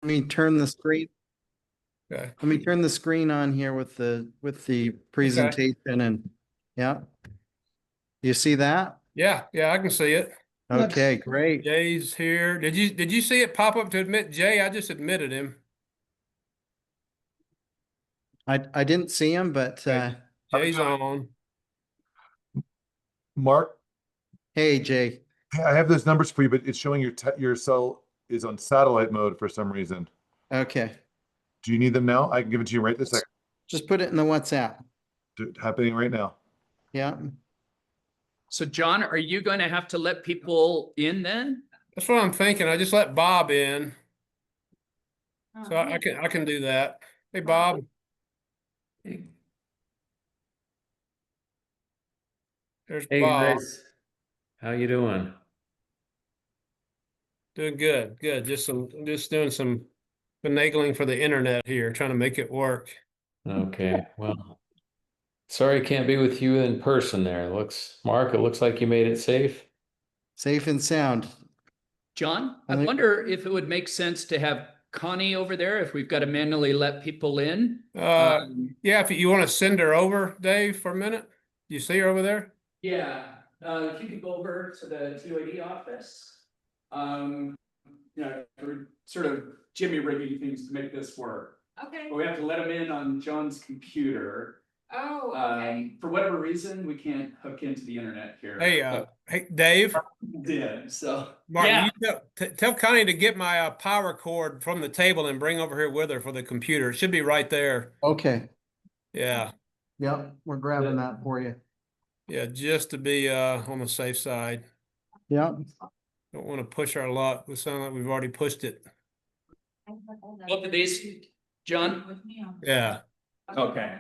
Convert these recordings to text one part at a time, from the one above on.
me turn the screen. Okay. Let me turn the screen on here with the presentation and yeah. You see that? Yeah, I can see it. Okay, great. Jay's here. Did you see it pop up to admit Jay? I just admitted him. I didn't see him, but Jay's on. Mark, hey Jay. I have those numbers for you, but it's showing your cell is on satellite mode for some reason. Okay. Do you need them now? I can give it to you right this second. Just put it in the WhatsApp. Happening right now. Yeah. So John, are you going to have to let people in then? That's what I'm thinking. I just let Bob in. So I can do that. Hey Bob. There's Hey Bob. guys, how you doing? Doing good. Good. Just doing some finagling for the internet here, trying to make it work. Okay, well, sorry I can't be with you in person there. Mark, it looks like you made it safe. Safe and sound. John, I wonder if it would make sense to have Connie over there if we've got to manually let people in. Yeah, if you want to send her over, Dave, for a minute. You see her over there? Yeah, if you could go over to the TUID office. We're sort of jimmy rigging things to make this work. Okay. But we have to let them in on John's computer. Oh, okay. For whatever reason, we can't hook into the internet here. Hey, Dave. Yeah, so. Mark, Yeah. you tell Connie to get my power cord from the table and bring over here with her for the computer. It should be right there. Okay. Yeah. Yep, we're grabbing that for you. Yeah, just to be on the safe side. Yep. Don't want to push our luck. We sound like we've already pushed it. Both of these, John? Yeah. Okay.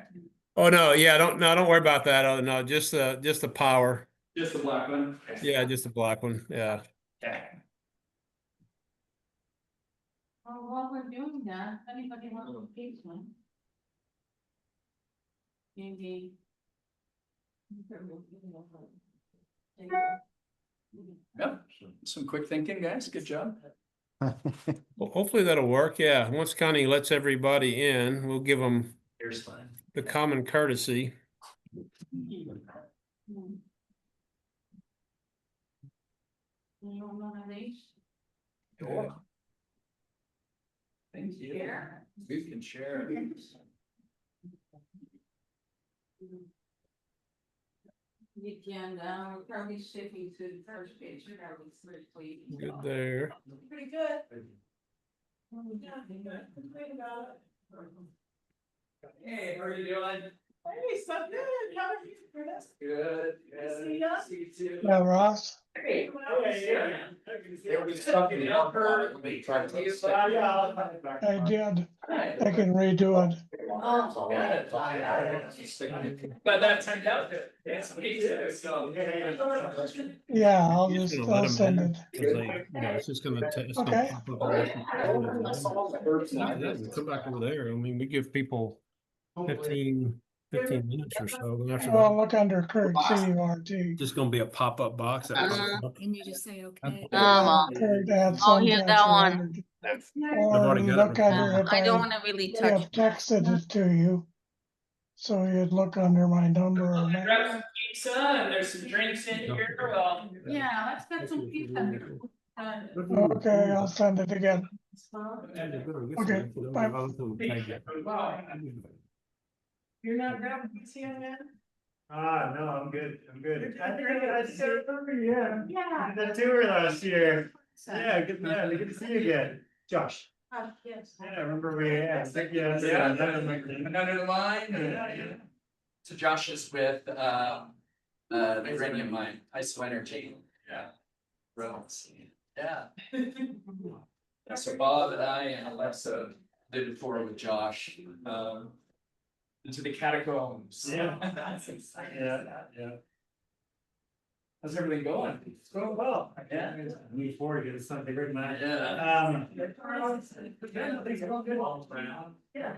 Oh no, yeah, don't worry about that. Oh no, just the power. Just the black one? Yeah, just the black one. Yeah. Okay. Well, while we're doing that, if anybody wants to pick one. Maybe. Yep, some quick thinking, guys. Good job. Well, hopefully that'll work. Yeah. Once Connie lets everybody in, we'll give them Here's fine. the common courtesy. Sure. Thank you. Share. We can share. You can, we're probably shifting to the first page, probably swiftly. Good there. Pretty good. Hey, how are you doing? Hey, so good, how are you? Good. See ya. See you too. Yeah, Ross. Hey. They were stuck in the upper. They tried to use that. I did. I can redo it. Oh, good. But that turned out good. Yes, me too. So. Yeah, I'll You're just, gonna let I'll them send in, it. 'cause it's just gonna it's gonna Okay. pop up on this. Yeah, we come back over there. I mean, we give people 15 minutes or so. And after Well, that, look under Kurt, C-U-R-T. just gonna be a pop-up box that pops up. Can you just say okay? Kurt at Oh, here's that Central one. Energy. I've Or already got it look under recorded. if I don't I wanna really may touch. have texted it to you. So you'd look under my number or my. Grab some pizza and there's some drinks in here. Well. Yeah, let's get some pizza. Okay, I'll send it again. Okay, bye. You're not grabbing pizza yet? No, I'm good. I'm good. I think I still remember, yeah. Yeah. The tour last year. Yeah, good to see you again. Josh. Yes. Yeah, I remember we, Another line. So Josh is with the uranium mine, ISO Energy. Yeah. Roads. Yeah. Yeah, so Bob and I and Alexa did it for with Josh. Into the catacombs. Yeah. That's exciting. Yeah. How's everything going? It's going well. Yeah. Move forward, get something good, man. Yeah. Things are going good. Yeah.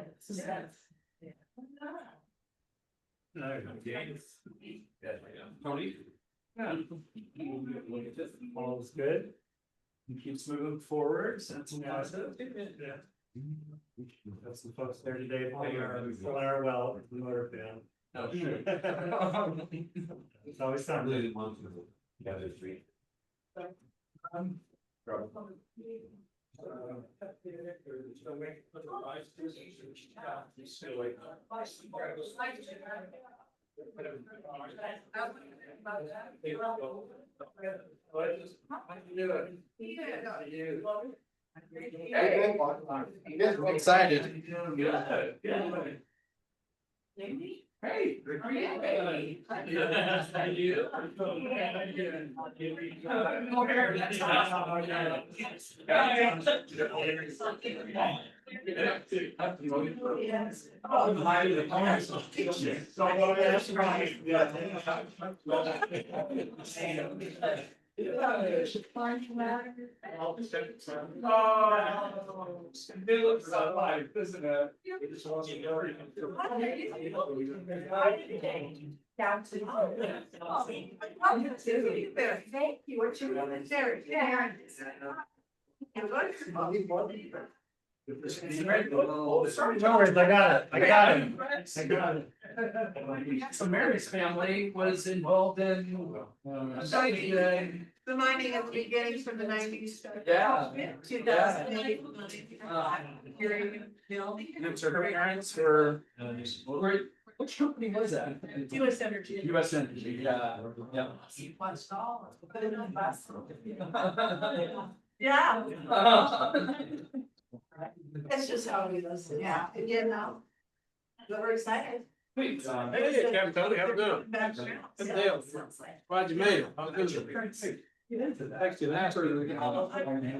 Tony? Yeah. Look at this, all's good. It keeps moving forward, so that's positive. Yeah. That's the folks there today, filling our well, motor fan. Oh, sure. It's always something. I'm excited. Hey. It looks so live, doesn't it? Thank you, what you really there, yeah. No worries, I got it, I got it. So Mary's family was involved in. The mining at the beginning from the 90s. Yeah. 2008. And her parents were, which company was that? US Energy. US Energy, yeah, yeah. Yeah. That's just how we listen, yeah, you know. But we're excited. Hey, Captain Tony, how you doing? Good deal. Glad you made it. How good you? Thanks to that. My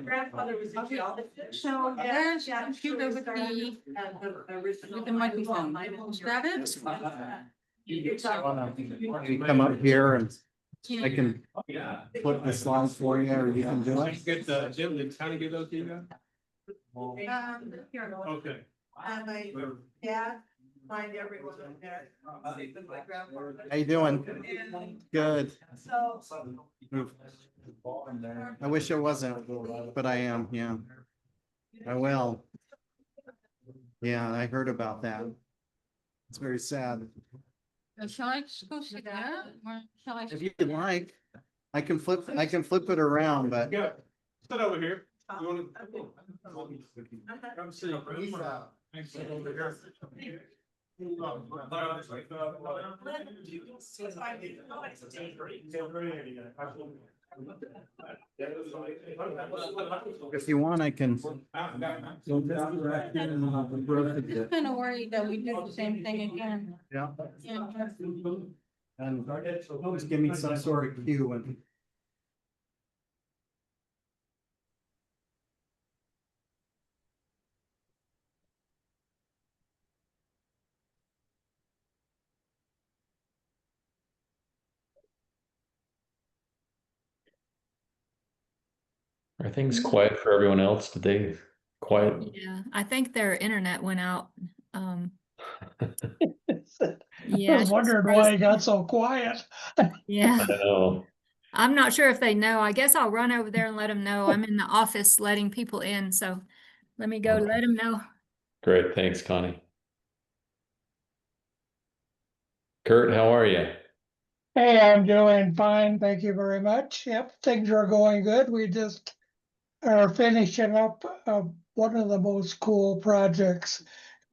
grandfather was a geologist. So there's a computer with the microphone. Is that it? You come up here and I can flip the slides for you, or you can do it. Get, Jim, did Tony give those to you guys? Here, Okay. my dad, find everyone up there. How you doing? Good. So. I wish it wasn't, but I am, yeah. I will. Yeah, I heard about that. It's very sad. Shall I just go sit there? Or shall I? If you'd like, I can flip it around, but Yeah, sit over here. You wanna? Come sit. Sit over here. if you want, I can. I'm kind of worried that we do the same thing again. Yeah. Yeah. And just give me some sort of cue and. Are things quiet for everyone else today? Quiet? Yeah, I think their internet went out. I Yeah, was wondering why it got so quiet. yeah. I know. I'm not sure if they know. I guess I'll run over there and let them know. I'm in the office letting people in, so let me go Okay. let them know. Great, thanks, Connie. Kurt, how are you? Hey, I'm doing fine, thank you very much. Yep, things are going good. We just are finishing up one of the most cool projects.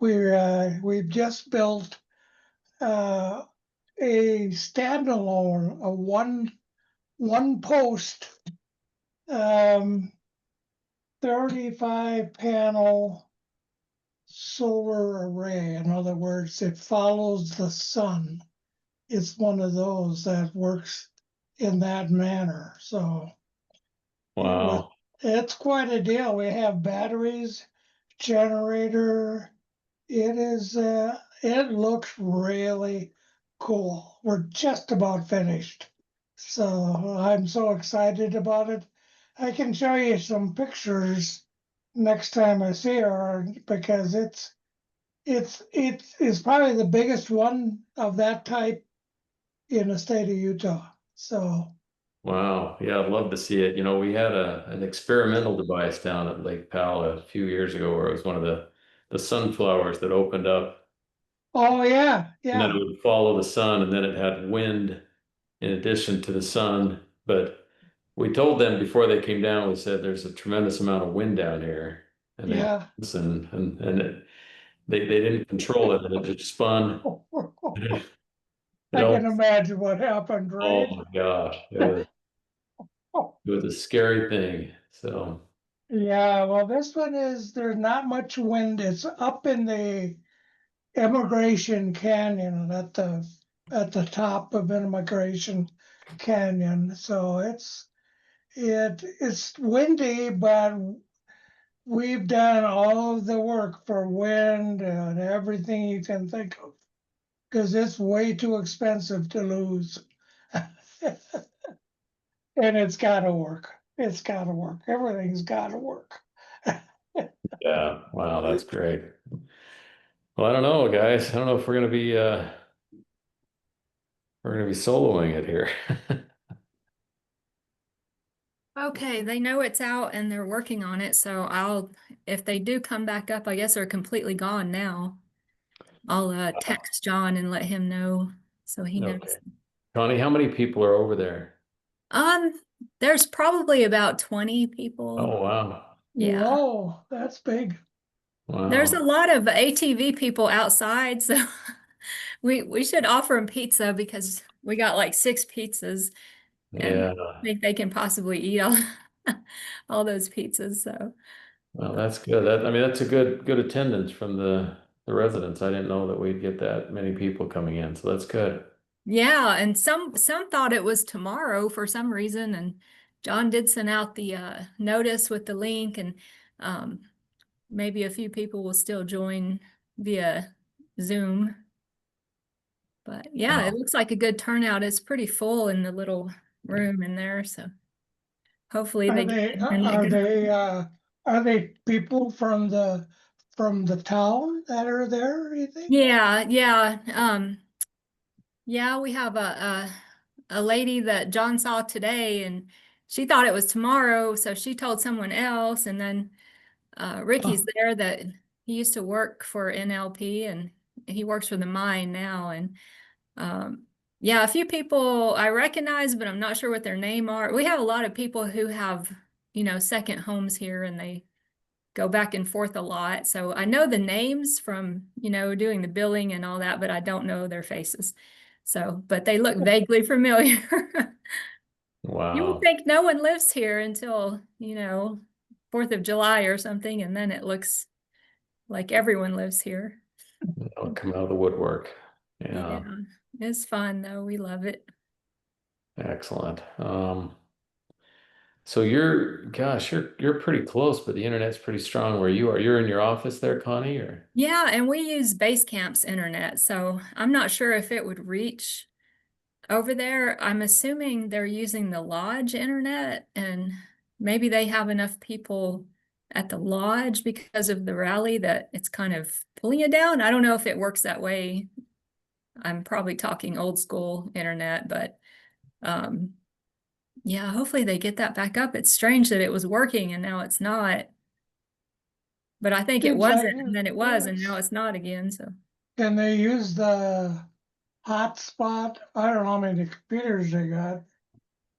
We've just built a standalone, a one post 35 panel solar array. In other words, it follows the sun. It's one of those that works in that manner. So Wow. it's quite a deal. We have batteries, generator. It looks really cool. We're just about finished. So I'm so excited about it. I can show you some pictures next time I see her because it's probably the biggest one of that type in the state of Utah. So Wow. Yeah, I'd love to see it. You know, we had an experimental device down at Lake Powell a few years ago where it was one of the sunflowers that opened up Oh, yeah, and then it yeah, would follow the sun and then it had wind in addition to the sun. But we told them before they came down, we said there's a tremendous amount of wind down here. And they yeah. listened they didn't control it and it just spun. It I all, can imagine what happened, oh right? my gosh, it was a scary thing. So Yeah, well, this one is, there's not much wind. It's up in the Immigration Canyon at the top of Immigration Canyon. So it's windy, but we've done all of the work for wind and everything you can think of. Because it's way too expensive to lose. And it's gotta work. It's gotta work. Everything's gotta work. yeah, wow, that's great. Well, I don't know, guys. I don't know if we're gonna be soloing it here. Okay, they know it's out and they're working on it, so if they do come back up, I guess they're completely gone now. I'll text John and let him know so he Okay. knows. Connie, how many people are over there? Um, there's probably about 20 people. Oh, wow. Yeah. Whoa, that's big. There's a Wow. lot of ATV people outside, so we should offer them pizza because we got like 6 pizzas and Yeah. I think they can possibly eat all all those pizzas. So Well, that's good. I mean, that's a good attendance from the residents. I didn't know that we'd get that many people coming in, so that's good. yeah, and some thought it was tomorrow for some reason, and John did send out the notice with the link, and um, maybe a few people will still join via Zoom. But yeah, it Wow. looks like a good turnout. It's pretty full in the little room in there, so hopefully Are they get they, in like are they people from the town that are there, you think? yeah, yeah. Yeah, we have a lady that John saw today, and she thought it was tomorrow, so she told someone else, and then Ricky's Oh, there that he used to work for NLP, and he works for the mine now, and yeah, a few people I recognize, but I'm not sure what their name are. We have a lot of people who have, second homes here, and they go back and forth a lot. So I know the names from, doing the billing and all that, but I don't know their faces. So, but they look vaguely familiar. You would Wow. think no one lives here until, 4th of July or something, and then it looks like everyone lives here. That'll come out of the woodwork. Yeah, Yeah. it's fun though. We love it. Excellent. So you're pretty close, but the internet's pretty strong where you are. You're in your office there, Connie, or? Yeah, and we use Basecamp's internet, so I'm not sure if it would reach over there. I'm assuming they're using the lodge internet, and maybe they have enough people at the lodge because of the rally that it's kind of pulling it down. I don't know if it works that way. I'm probably talking old school internet, but um, yeah, hopefully they get that back up. It's strange that it was working and now it's not. But I think it seems like, wasn't, and then it was, and now it's not again. So can they use the hotspot? I don't know how many computers they got.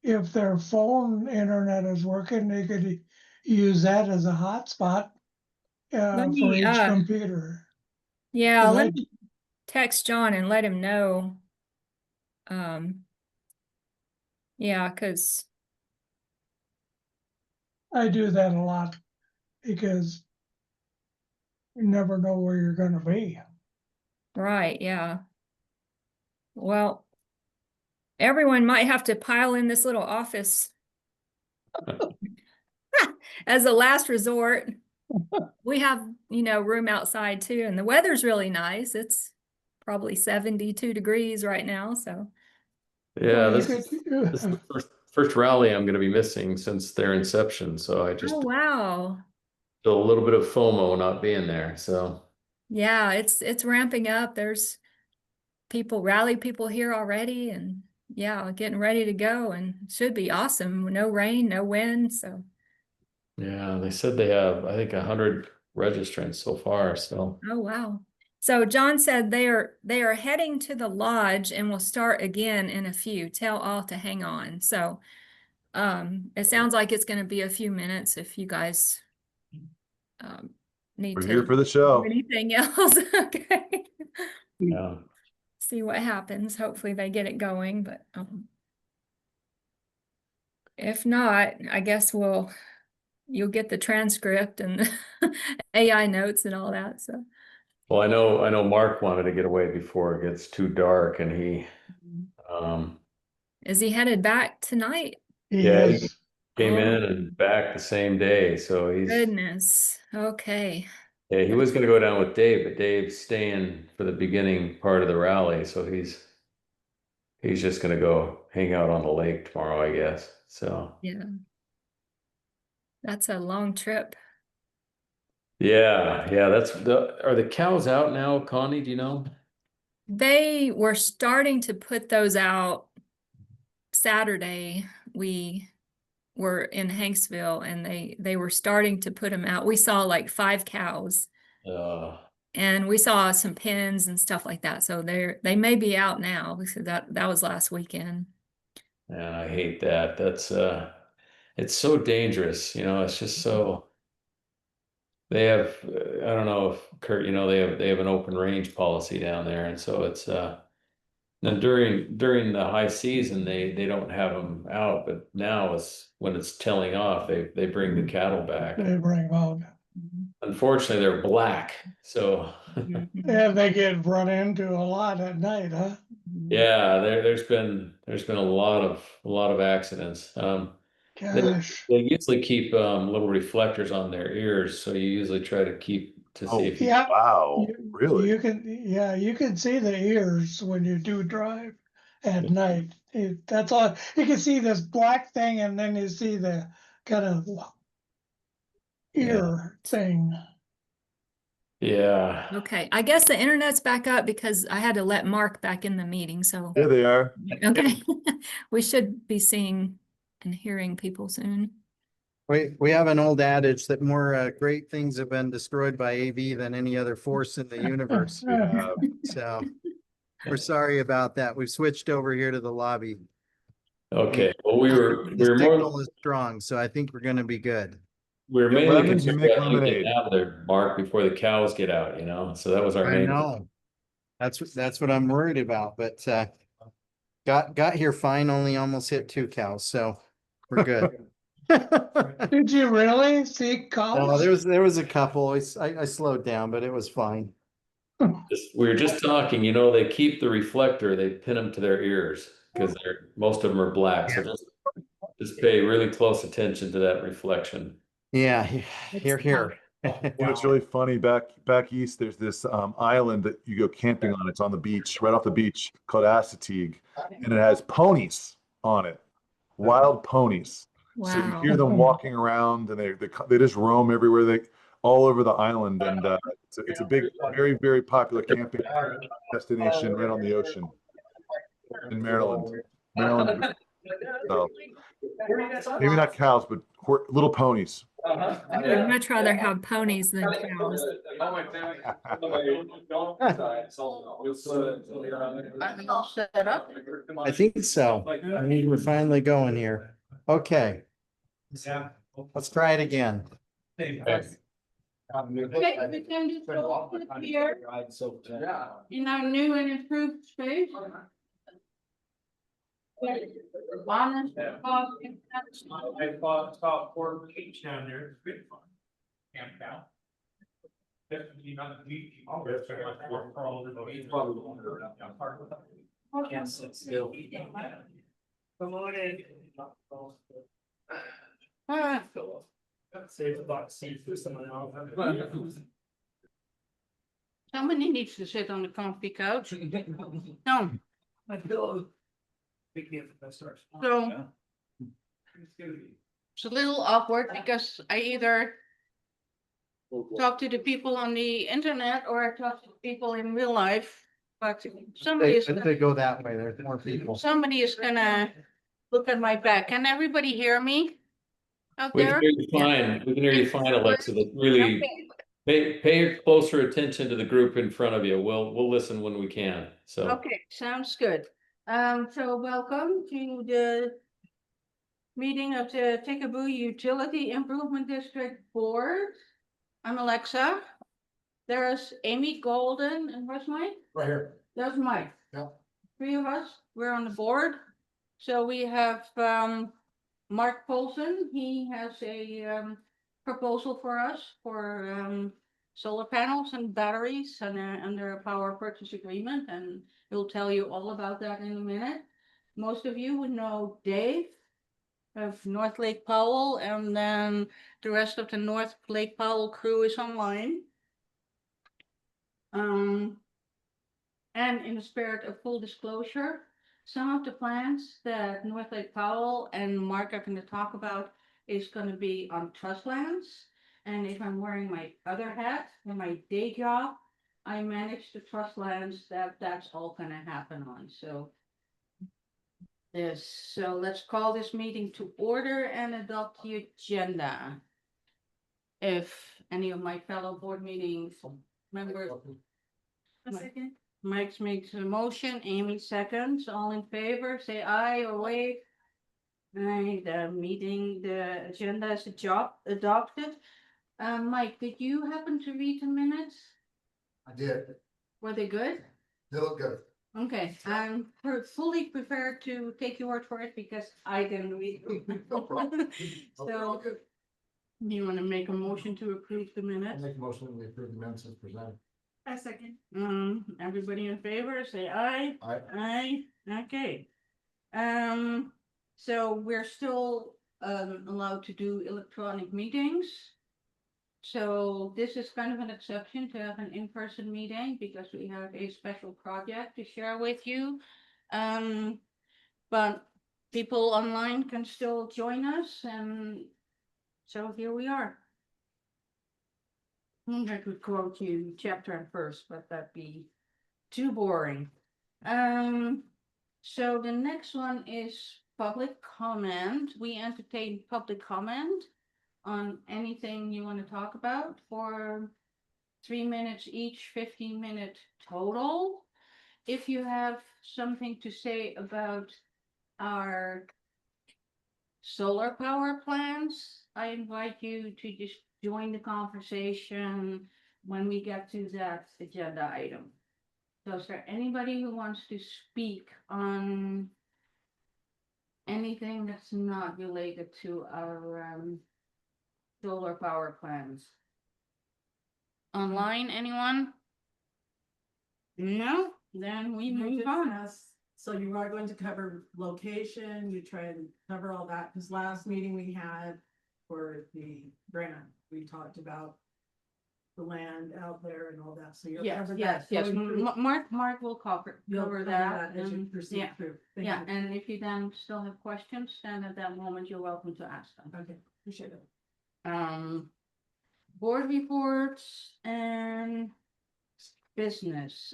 If their phone internet is working, they could use that as a hotspot let for me, each computer. yeah, 'Cause let me text John and let him know. Um, yeah, because I do that a lot because you never know where you're gonna be. right, yeah. Well, everyone might have to pile in this little office as a last resort. We have, room outside too, and the weather's really nice. It's probably 72 degrees right now, so. Yeah, Well, you this is could, the first rally I'm gonna be missing since their inception. So I Oh, just wow. feel a little bit of FOMO not being there. So Yeah, it's ramping up. There's rally people here already, and yeah, getting ready to go and should be awesome. No rain, no wind, so. Yeah, they said they have, I think, 100 registrants so far, so. Oh, wow. So John said they are heading to the lodge and will start again in a few. Tell all to hang on. So it sounds like it's going to be a few minutes if you guys need We're to here for the do show. anything else. Okay. Yeah. See what happens. Hopefully they get it going, but if not, I guess you'll get the transcript and AI notes and all that. So Well, I know Mark wanted to get away before it gets too dark, and he, is he headed back tonight? yeah, he Yes. came Oh, in and back the same day, so goodness. Okay. yeah, he was gonna go down with Dave, but Dave's staying for the beginning part of the rally, so he's just gonna go hang out on the lake tomorrow, I guess, so. Yeah. That's a long trip. Yeah, are the cows out now, Connie, do you know? They were starting to put those out Saturday. We were in Hanksville and they were starting to put them out. We saw like 5 cows and we saw some pens and stuff like that. So they may be out now because that was last weekend. And I hate that. It's so dangerous, it's just so. They have, I don't know if Kurt, they have an open range policy down there, and so it's then during the high season they don't have them out, but now it's when it's tailing off, they bring the cattle back. They bring them out. Unfortunately, they're black, so Yeah, they get run into a lot at night, huh? yeah, there's been a lot of accidents. Gosh. They usually keep little reflectors on their ears, so you usually try to keep to see if you. Yeah. Wow, really? You can see the ears when you do drive at night. That's all. You can see this black thing and then you see the kind of ear thing. Yeah. Okay. I guess the internet's back up because I had to let Mark back in the meeting. So There they are. okay. We should be seeing and hearing people soon. We have an old adage that more great things have been destroyed by AV than any other force in the universe. Yeah. So we're sorry about that. We've switched over here to the lobby. Okay. Well, we were The more signal is strong, so I think we're gonna be good. we were Get mainly lemons, you concerned make about you getting lemonade. out of there, Mark, before the cows get out, So that was our I main. know. That's what I'm worried about, but got here fine, only almost hit 2 cows, so we're good. Did you really see Oh, cows? there was a couple. I slowed down, but it was fine. We were just talking, they keep the reflector, they pin them to their ears because most of them are black. So just pay really close attention to that reflection. Yeah, here. You know, it's really funny. Back east, there's this island that you go camping on. It's on the beach, right off the beach, called Assateague, and it has ponies on it, wild ponies. So you Wow. hear them walking around, and they just roam everywhere. All over the island, and it's a big, very, very popular camping destination right on the ocean in Maryland. So maybe not cows, but little ponies. I would much rather have ponies than cows. Set up. I think so. I mean, we're finally going here. Okay, let's try it again. Okay, we can just go sit here in our new and improved space. Honest, coffee, I thought for beach down there, it's good fun. Camped out. Definitely not the beach. Can't sit still. Come on in. Save about seat for someone else. Somebody needs to sit on the comfy couch. No, I feel. Big deal if that starts. so it's a little awkward because I either talk to the people on the internet or I talk to people in real life. But They, somebody's, they go that way. There's more people. somebody is gonna look at my back. Can everybody hear me out We can there? hear you fine. We can hear you fine, Alexa. That really Okay. pay closer attention to the group in front of you. We'll listen when we can. So Okay, sounds good. So welcome to the meeting of the Ticaboo Utility Improvement District Board. I'm Alexa. There's Amy Golden, and where's Mike? Right here. There's Mike. Yeah. Three of us, we're on the board. So we have, Mark Polson, he has a, proposal for us for, solar panels and batteries and, under a power purchase agreement, and he'll tell you all about that in a minute. Most of you would know Dave of North Lake Powell, and then the rest of the North Lake Powell crew is online. And in the spirit of full disclosure, some of the plans that North Lake Powell and Mark are going to talk about is going to be on trust lands. And if I'm wearing my other hat for my day job, I manage the trust lands that's all going to happen on. So let's call this meeting to order and adopt the agenda. If any of my fellow board meetings members. A second. Mike makes a motion, Amy seconds, all in favor, say aye or wave. Aye, the agenda is adopted. Mike, did you happen to read the minutes? I did. Were they good? They look good. Okay, I'm fully prepared to take your word for it because I didn't read them. No problem. So, you wanna make a motion to approve the minutes? Make a motion that we approve the minutes as presented. A second. Everybody in favor, say aye. Aye. Aye, okay. So we're still allowed to do electronic meetings. So this is kind of an exception to have an in-person meeting because we have a special project to share with you. But people online can still join us, and so here we are. I could quote you chapter and verse, but that'd be too boring. So the next one is public comment. We entertain public comment on anything you want to talk about for 3 minutes each, 15-minute total. If you have something to say about our solar power plans, I invite you to just join the conversation when we get to that agenda item. So is there anybody who wants to speak on anything that's not related to our solar power plans? Online, anyone? No? Then we move on. So you are going to cover location, you try and cover all that, because last meeting we had for the grant, we talked about the land out there and all that, so you're. Yes, yes. Mark will cover that. As you and- proceed Yeah, through. Thank yeah, you. and if you then still have questions, then at that moment, you're welcome to ask them. Okay, appreciate it. Board reports and business.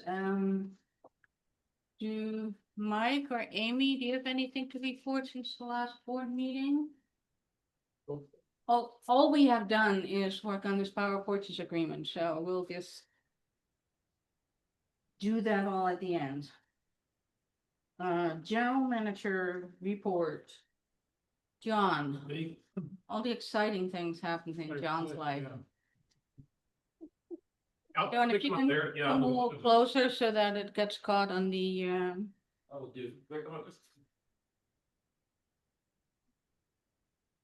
Do Mike or Amy, do you have anything to report since the last board meeting? All we have done is work on this power purchase agreement, so we'll just do that all at the end. General manager report. John, all the exciting things happening in John's life. John, if you can come a little closer so that it gets caught on the, I'll do.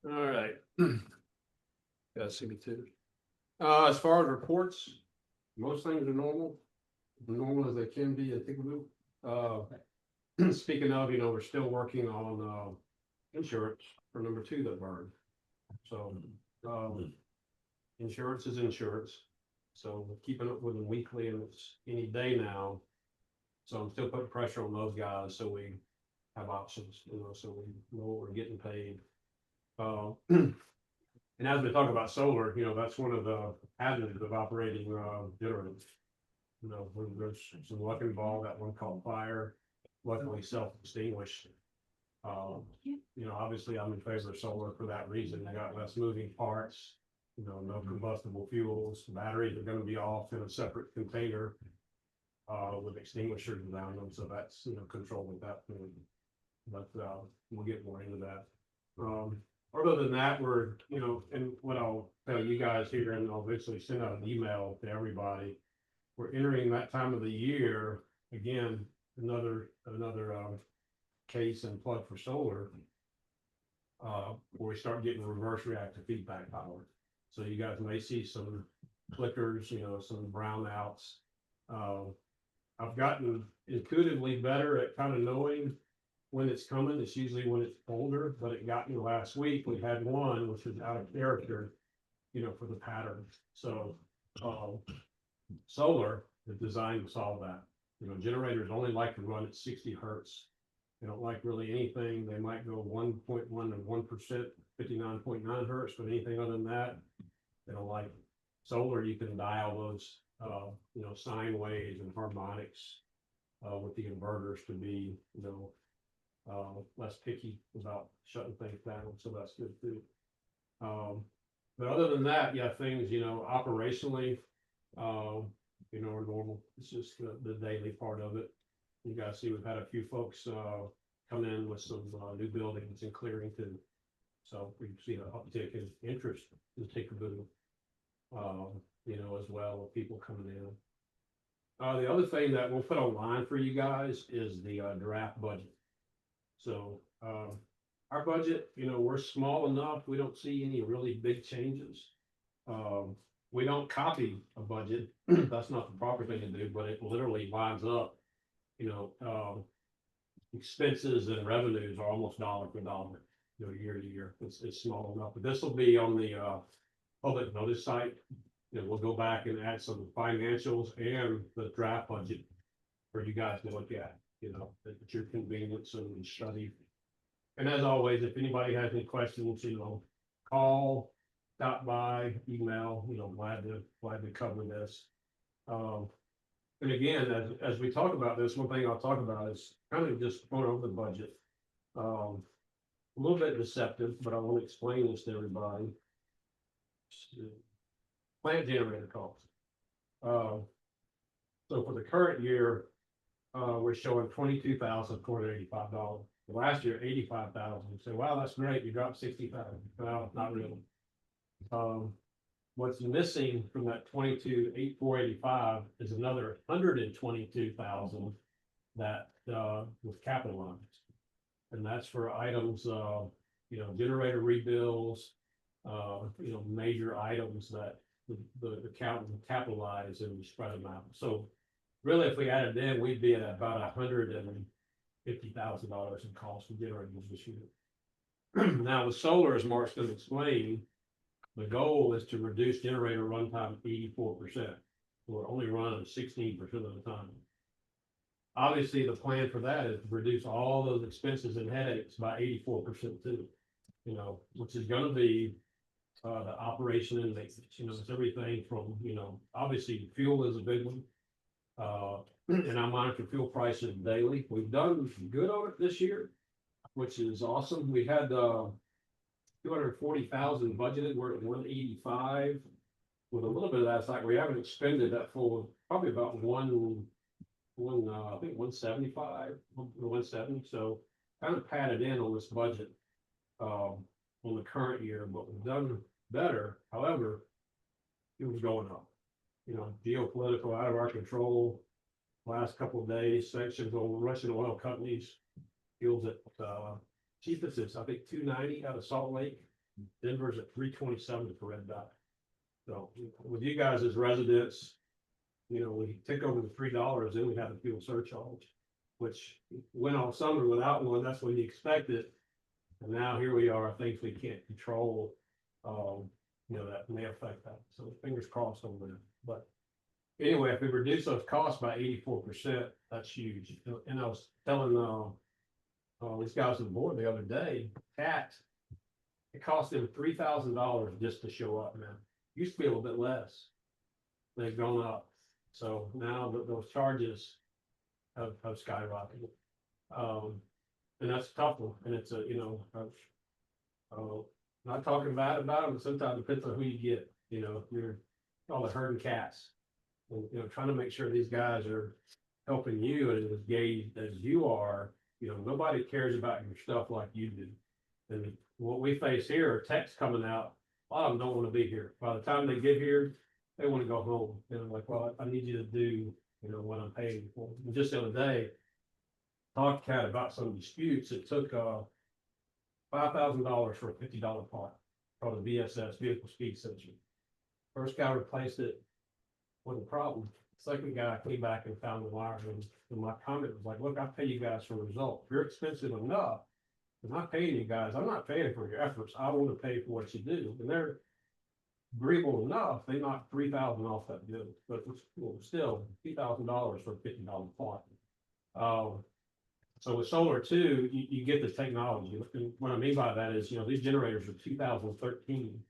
All right. Yeah, see me too. As far as reports, most things are normal as they can be at Ticaboo. Speaking of, we're still working on insurance for number 2 that burned. So insurance is insurance. So we're keeping up with them weekly, and it's any day now. So I'm still putting pressure on those guys so we have options, so we know what we're getting paid. And as we talk about solar, that's one of the hazards of operating generators. You know, there's some luck involved, that one called fire, luckily self-extinguished. You know, obviously I'm in favor of solar for that reason. They got less moving parts, you know, no combustible fuels, batteries are gonna be off in a separate container. With extinguishers around them, so that's, you know, controlled at that point. But, we'll get more into that. Other than that, we're, you know, and what I'll tell you guys here, and I'll eventually send out an email to everybody. We're entering that time of the year, again, another case and plug for solar. Where we start getting reverse reactive feedback power. So you guys may see some flickers, you know, some brownouts. I've gotten intuitively better at kind of knowing when it's coming. It's usually when it's older, but it got me last week. We had one which was out of character, you know, for the pattern. So solar is designed to solve that. You know, generators only like to run at 60 hertz. They don't like really anything. They might go 1.1 to 1%, 59.9 hertz, but anything other than that, they don't like. Solar, you can dial those, you know, sine waves and harmonics with the inverters to be, you know, less picky about shutting things down. So that's good too. But other than that, yeah, things, you know, operationally, you know, are normal. It's just the daily part of it. You guys see, we've had a few folks come in with some new buildings in Clearington. So we've seen an uptick in interest in Ticaboo, you know, as well, with people coming in. The other thing that we'll put online for you guys is the draft budget. So our budget, you know, we're small enough. We don't see any really big changes. We don't copy a budget. That's not the proper thing to do, but it literally lines up. You know, expenses and revenues are almost dollar for dollar, you know, year to year. It's small enough, but this will be on the public notice site. You know, we'll go back and add some financials and the draft budget for you guys to look at, you know, at your convenience and study. And as always, if anybody has any questions, you know, call, stop by, email, you know, glad to cover this. And again, as we talk about this, one thing I'll talk about is kind of just going over the budget. A little bit deceptive, but I want to explain this to everybody. Plant generator costs. So for the current year, we're showing $22,485. Last year, $85,000. You say, wow, that's great. You dropped 60,000. Well, not really. What's missing from that 22,485 is another 122,000 that was capitalized, and that's for items, you know, generator rebuilds, you know, major items that the accountant capitalize and spread them out. So really, if we added in, we'd be at about $150,000 in cost for generators this year. Now with solar, as Mark's going to explain, the goal is to reduce generator runtime 84%. We're only running 16% of the time. Obviously, the plan for that is to reduce all those expenses and headaches by 84% too. You know, which is going to be the operation and maintenance. You know, it's everything from, you know, obviously fuel is a big one. And I monitor fuel prices daily. We've done good on it this year, which is awesome. We had 240,000 budgeted. We're at 185. With a little bit of that, it's like we haven't expended that full, probably about I think 175, 170. So kind of padded in on this budget on the current year, but we've done better. However, it was going up. You know, geopolitical out of our control. Last couple of days, sanctions on Russian oil companies. Fuels at cheapest is I think 290 out of Salt Lake. Denver's at 327 for Red Dot. So with you guys as residents, you know, we take over the $3, then we have the fuel surcharge, which went all summer without one. That's when you expect it. And now here we are, things we can't control, you know, that may affect that. So fingers crossed on that. But anyway, if we reduce those costs by 84%, that's huge. And I was telling these guys on the board the other day, tax, it cost them $3,000 just to show up now. Used to be a little bit less. They've gone up. So now those charges have skyrocketed. And that's a tough one, and it's a, not talking bad about them, but sometimes it depends on who you get, you're all the herding cats. And, trying to make sure these guys are helping you and as engaged as you are, nobody cares about your stuff like you do. And what we face here are texts coming out, a lot of them don't want to be here. By the time they get here, they want to go home. Like, well, I need you to do, what I'm paying you for. And just the other day, talked to Cat about some disputes. It took $5,000 for a $50 part called a VSS, vehicle speed sensor. First guy replaced it, wasn't a problem. Second guy came back and found the wire, and my comment was like, look, I pay you guys for results. If you're expensive enough, I'm not paying you guys. I'm not paying for your efforts. I want to pay for what you do. And they're agreeable enough. They knocked $3,000 off that bill, but it was still $2,000 for a $50 part. So with solar too, you get the technology. And what I mean by that is, these generators are 2013.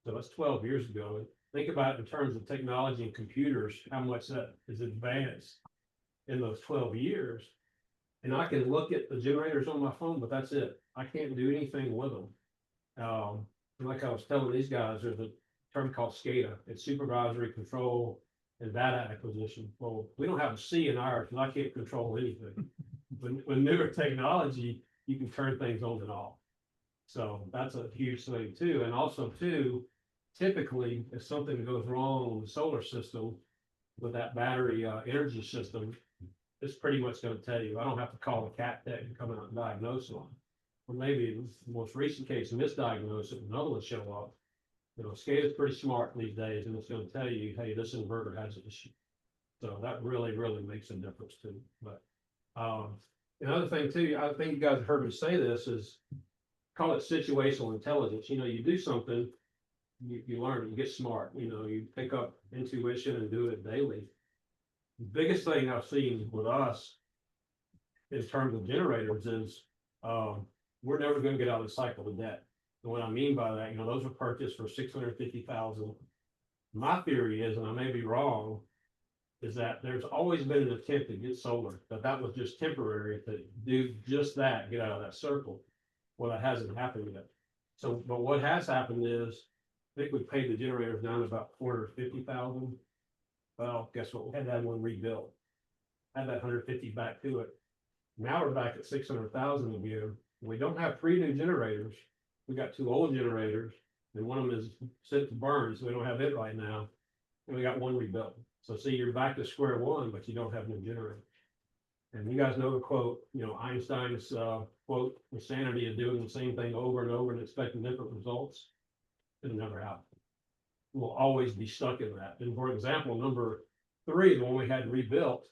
So that's 12 years ago. And think about it in terms of technology and computers, how much that is advanced in those 12 years. And I can look at the generators on my phone, but that's it. I can't do anything with them. And like I was telling these guys, there's a term called SCADA. It's supervisory control and data acquisition. Well, we don't have a C in ours, and I can't control anything. When newer technology, you can turn things on and off. So that's a huge thing too. And also too, typically if something goes wrong with the solar system, with that battery energy system, it's pretty much going to tell you. I don't have to call a cat tech to come out and diagnose it. Or maybe the most recent case, misdiagnose it, another one show up. SCADA is pretty smart these days, and it's going to tell you, hey, this inverter has an issue. So that really, really makes a difference too. But another thing too, I think you guys have heard me say this, is call it situational intelligence. You do something, you learn, you get smart, you pick up intuition and do it daily. The biggest thing I've seen with us in terms of generators is we're never going to get out of the cycle of debt. And what I mean by that, those were purchased for $650,000. My theory is, and I may be wrong, is that there's always been an attempt to get solar, but that was just temporary to do just that, get out of that circle. Well, that hasn't happened yet. So, but what has happened is, I think we paid the generators down about $450,000. Well, guess what? We had that one rebuilt. Had that 150 back to it. Now we're back at 600,000 again. We don't have 3 new generators. We got 2 old generators, and one of them is sent to burn, so we don't have it right now. And we got 1 rebuilt. So see, you're back to square one, but you don't have new generators. And you guys know the quote, Einstein's quote, insanity of doing the same thing over and over and expecting different results. It'll never happen. We'll always be stuck in that. And for example, number 3, the one we had rebuilt,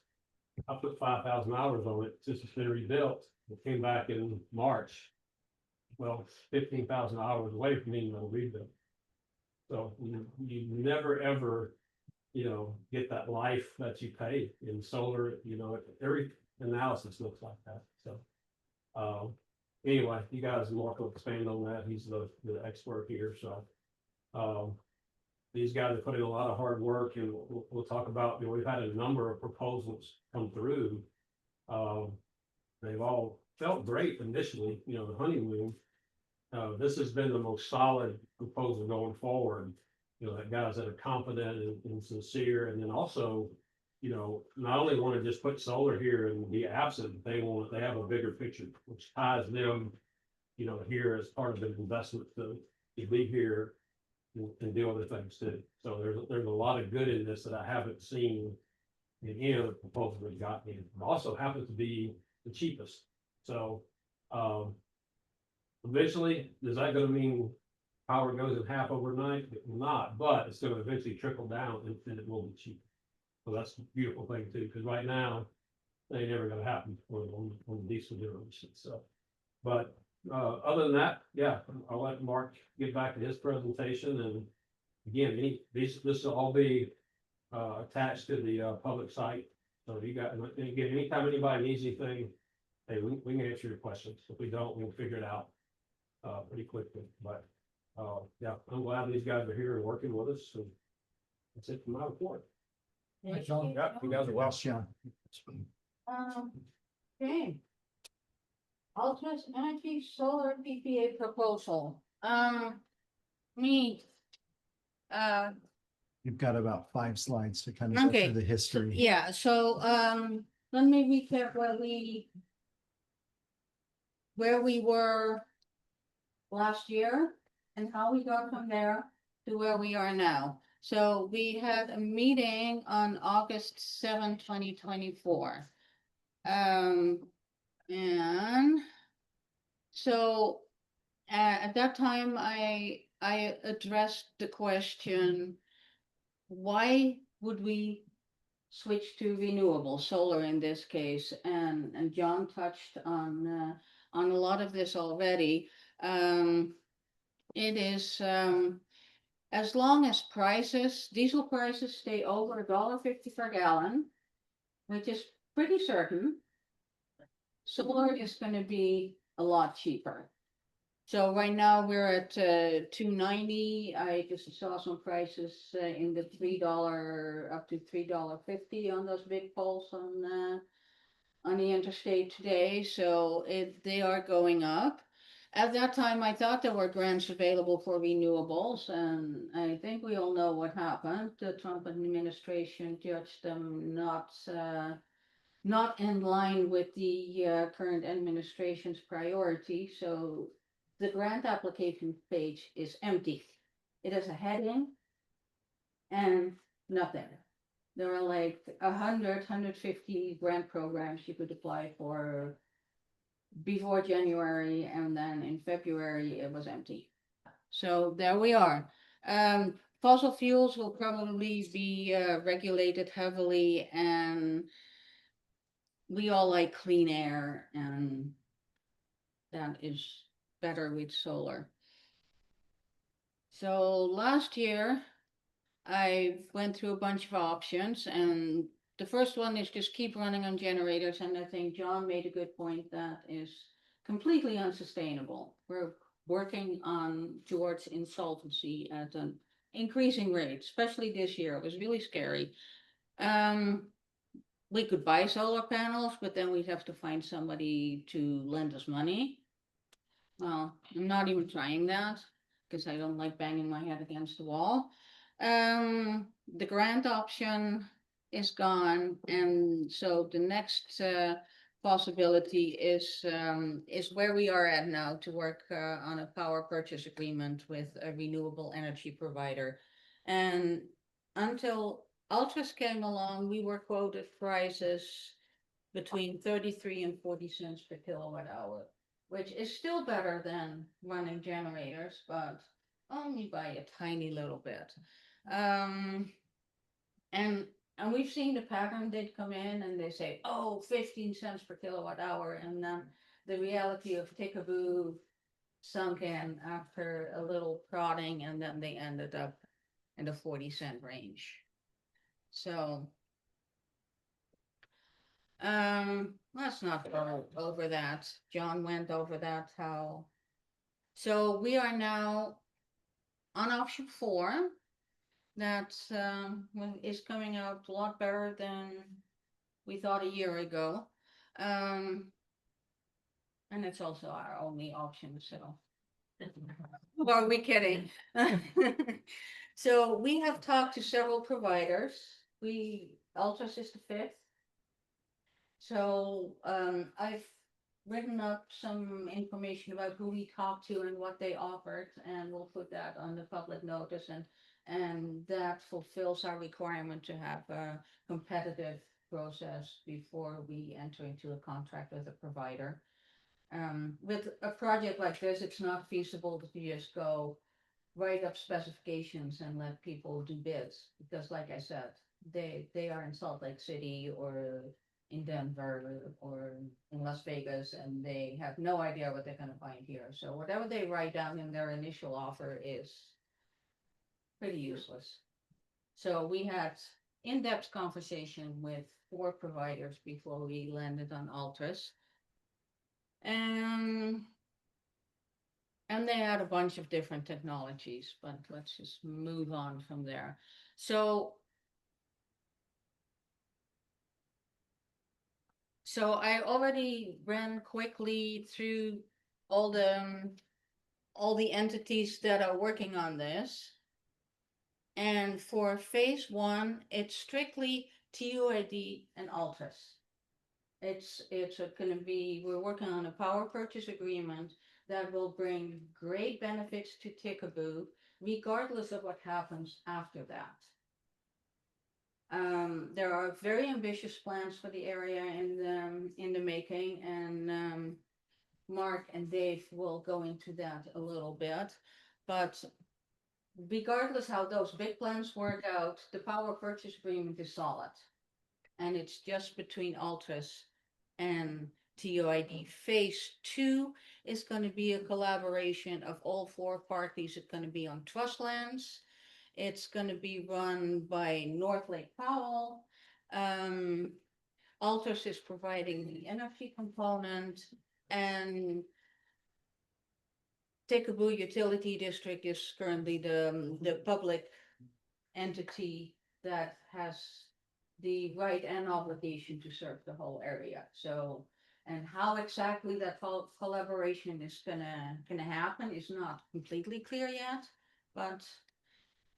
I put 5,000 hours on it since it's been rebuilt. It came back in March. Well, 15,000 hours away from being a rebuild. So you never ever, get that life that you pay in solar. Every analysis looks like that. So anyway, you guys, Mark will expand on that. He's the expert here. So these guys are putting a lot of hard work, and we'll talk about, we've had a number of proposals come through. They've all felt great initially, the honeymoon. This has been the most solid proposal going forward. That guys that are confident and sincere, and then also, not only want to just put solar here and be absent, they have a bigger picture, which ties them, here as part of an investment to be here and do other things too. So there's a lot of good in this that I haven't seen in any other proposal we've gotten in. It also happens to be the cheapest. So eventually, is that going to mean power goes in half overnight? It will not, but it's going to eventually trickle down and it will be cheap. So that's a beautiful thing too, because right now, they ain't never going to happen on diesel generation. So, but other than that, yeah, I'll let Mark get back to his presentation. And again, this will all be attached to the public site. So you got, again, anytime anybody needs anything, hey, we can answer your questions. If we don't, we'll figure it out pretty quickly. But yeah, I'm glad these guys are here and working with us. And that's it for my report. Hey, Sean, yeah, you guys are well. Yeah. Okay. Altris Energy Solar PPA proposal, me. You've got about 5 slides to kind of go Okay, through the history. Yeah, so, let me recap where we were last year and how we got from there to where we are now. So we had a meeting on August 7, 2024. And so at that time, I addressed the question, why would we switch to renewable solar in this case? And John touched on a lot of this already. It is, as long as diesel prices stay over $1.50 per gallon, which is pretty certain, solar is going to be a lot cheaper. So right now we're at $2.90. I just saw some prices in the $3 up to $3.50 on those big poles on the interstate today. So they are going up. At that time, I thought there were grants available for renewables, and I think we all know what happened. The Trump administration judged them not in line with the current administration's priority. So the grant application page is empty. It has a heading and nothing. There are like 150 grant programs you could apply for before January, and then in February it was empty. So there we are. Fossil fuels will probably be regulated heavily, and we all like clean air, and that is better with solar. So last year I went through a bunch of options, and the first one is just keep running on generators, and I think John made a good point that is completely unsustainable. We're working towards insolvency at an increasing rate, especially this year. It was really scary. We could buy solar panels, but then we'd have to find somebody to lend us money. Well, I'm not even trying that because I don't like banging my head against the wall. The grant option is gone, and so the next possibility is where we are at now, to work on a power purchase agreement with a renewable energy provider. And until Altris came along, we were quoted prices between 33 and 40 cents per kilowatt hour, which is still better than running generators, but only by a tiny little bit. And we've seen the pattern. They'd come in and they say, oh, 15 cents per kilowatt hour. And then the reality of Ticaboo sunk in after a little prodding, and then they ended up in the 40-cent range. So let's not go over that. John went over that, so we are now on option 4. That is coming out a lot better than we thought a year ago. And it's also our only option, so. Who are we kidding? So we have talked to several providers. Altris is the 5th. So I've written up some information about who we talked to and what they offered, and we'll put that on the public notice, and that fulfills our requirement to have a competitive process before we enter into a contract with a provider. With a project like this, it's not feasible to just go write up specifications and let people do bids, because like I said, they are in Salt Lake City or in Denver or in Las Vegas, and they have no idea what they're going to find here. So whatever they write down in their initial offer is pretty useless. So we had in-depth conversation with 4 providers before we landed on Altris. And they had a bunch of different technologies, but let's just move on from there. So So I already ran quickly through all the entities that are working on this. And for phase one, it's strictly TUID and Altris. It's gonna be, we're working on a power purchase agreement that will bring great benefits to Ticaboo, regardless of what happens after that. There are very ambitious plans for the area in the making, and Mark and Dave will go into that a little bit. But regardless how those big plans work out, the power purchase agreement is solid. And it's just between Altris and TUID. Phase two is going to be a collaboration of all four parties. It's going to be on trust lands. It's going to be run by North Lake Powell. Altris is providing the energy component, and Ticaboo Utility District is currently the public entity that has the right and obligation to serve the whole area. So, and how exactly that collaboration is gonna happen is not completely clear yet, but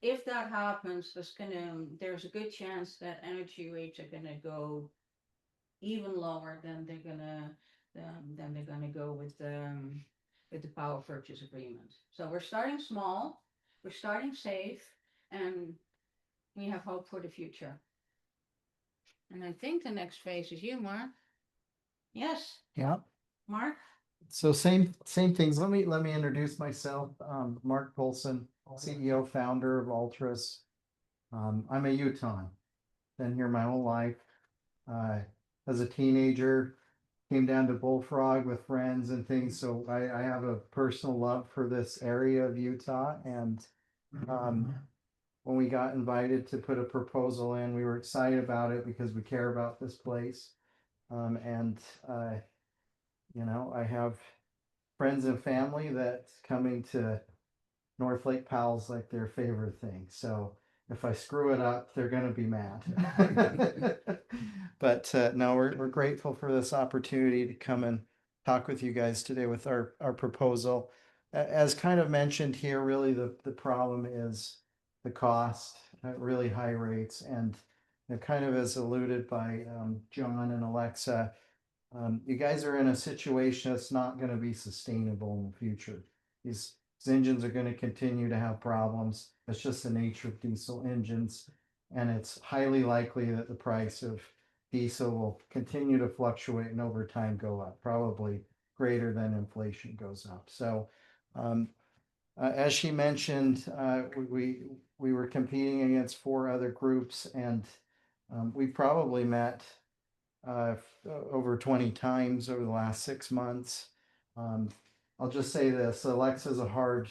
if that happens, there's a good chance that energy rates are gonna go even lower than they're gonna go with the power purchase agreement. So we're starting small, we're starting safe, and we have hope for the future. And I think the next phase is you, Mark. Yes, Yeah. Mark? So same things. Let me introduce myself. Mark Polson, CEO, founder of Altris. I'm a Utahn. Been here my whole life. As a teenager, came down to Bullfrog with friends and things. So I have a personal love for this area of Utah. And when we got invited to put a proposal in, we were excited about it because we care about this place. You know, I have friends and family that's coming to North Lake Powell's like their favorite thing. So if I screw it up, they're going to be mad. But no, we're grateful for this opportunity to come and talk with you guys today with our proposal. As kind of mentioned here, really the problem is the cost at really high rates, and kind of as alluded by John and Alexa, you guys are in a situation that's not going to be sustainable in the future. These engines are going to continue to have problems. It's just the nature of diesel engines, and it's highly likely that the price of diesel will continue to fluctuate and over time go up, probably greater than inflation goes up. So as she mentioned, we were competing against 4 other groups, and we probably met over 20 times over the last 6 months. I'll just say this: Alexa's a hard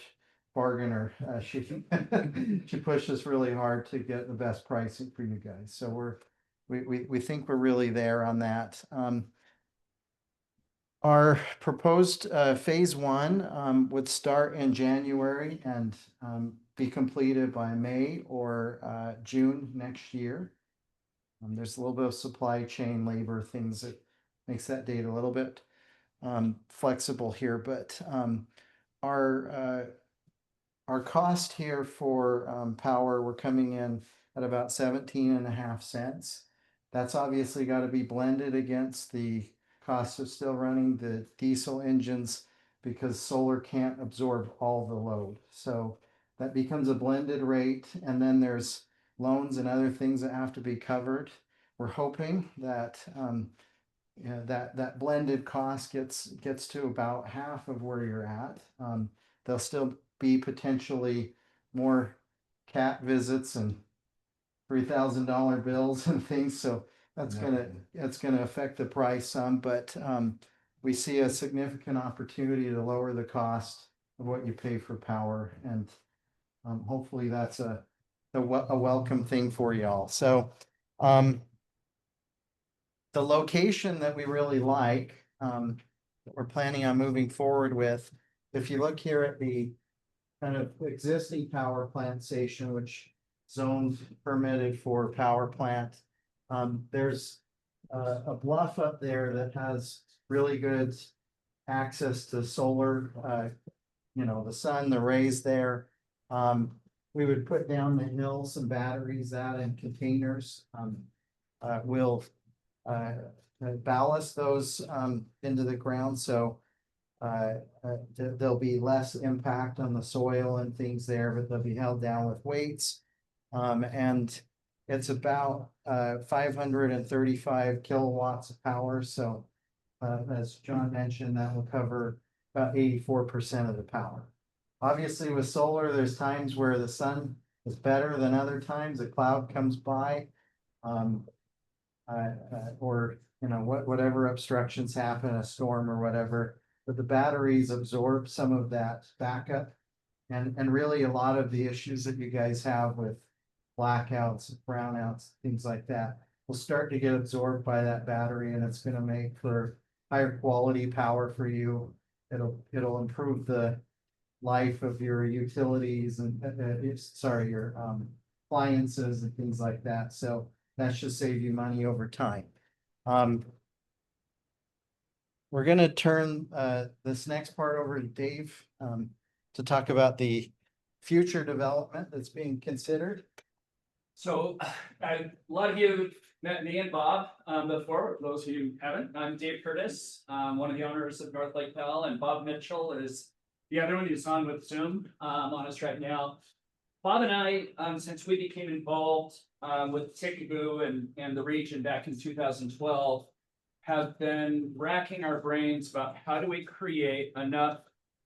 bargainer. She pushes really hard to get the best pricing for you guys. So we think we're really there on that. Our proposed phase one would start in January and be completed by May or June next year. There's a little bit of supply chain labor things that makes that date a little bit flexible here, but our cost here for power, we're coming in at about 17.5 cents. That's obviously got to be blended against the cost of still running the diesel engines because solar can't absorb all the load. So that becomes a blended rate, and then there's loans and other things that have to be covered. We're hoping that that blended cost gets to about half of where you're at. There'll still be potentially more cat visits and $3,000 bills and things, so that's gonna affect the price some, but we see a significant opportunity to lower the cost of what you pay for power, and hopefully that's a welcome thing for y'all. So the location that we really like, that we're planning on moving forward with, if you look here at the kind of existing power plant station, which zones permitted for power plant, there's a bluff up there that has really good access to solar, you know, the sun, the rays there. We would put down the hill some batteries out in containers. We'll ballast those into the ground, so there'll be less impact on the soil and things there, but they'll be held down with weights. And it's about 535 kilowatts of power. So as John mentioned, that will cover about 84% of the power. Obviously, with solar, there's times where the sun is better than other times. A cloud comes by, or you know whatever obstructions happen, a storm or whatever. But the batteries absorb some of that backup, and really a lot of the issues that you guys have with blackouts, brownouts, things like that will start to get absorbed by that battery, and it's going to make for higher quality power for you. It'll improve the life of your utilities and your appliances and things like that. So that should save you money over time. We're going to turn this next part over to Dave to talk about the future development that's being considered. So a lot of you have met me and Bob before. For those of you who haven't, I'm Dave Curtis, one of the owners of North Lake Pell, and Bob Mitchell is the other one who's on with Zoom on us right now. Bob and I, since we became involved with Ticaboo and the region back in 2012, have been racking our brains about how do we create enough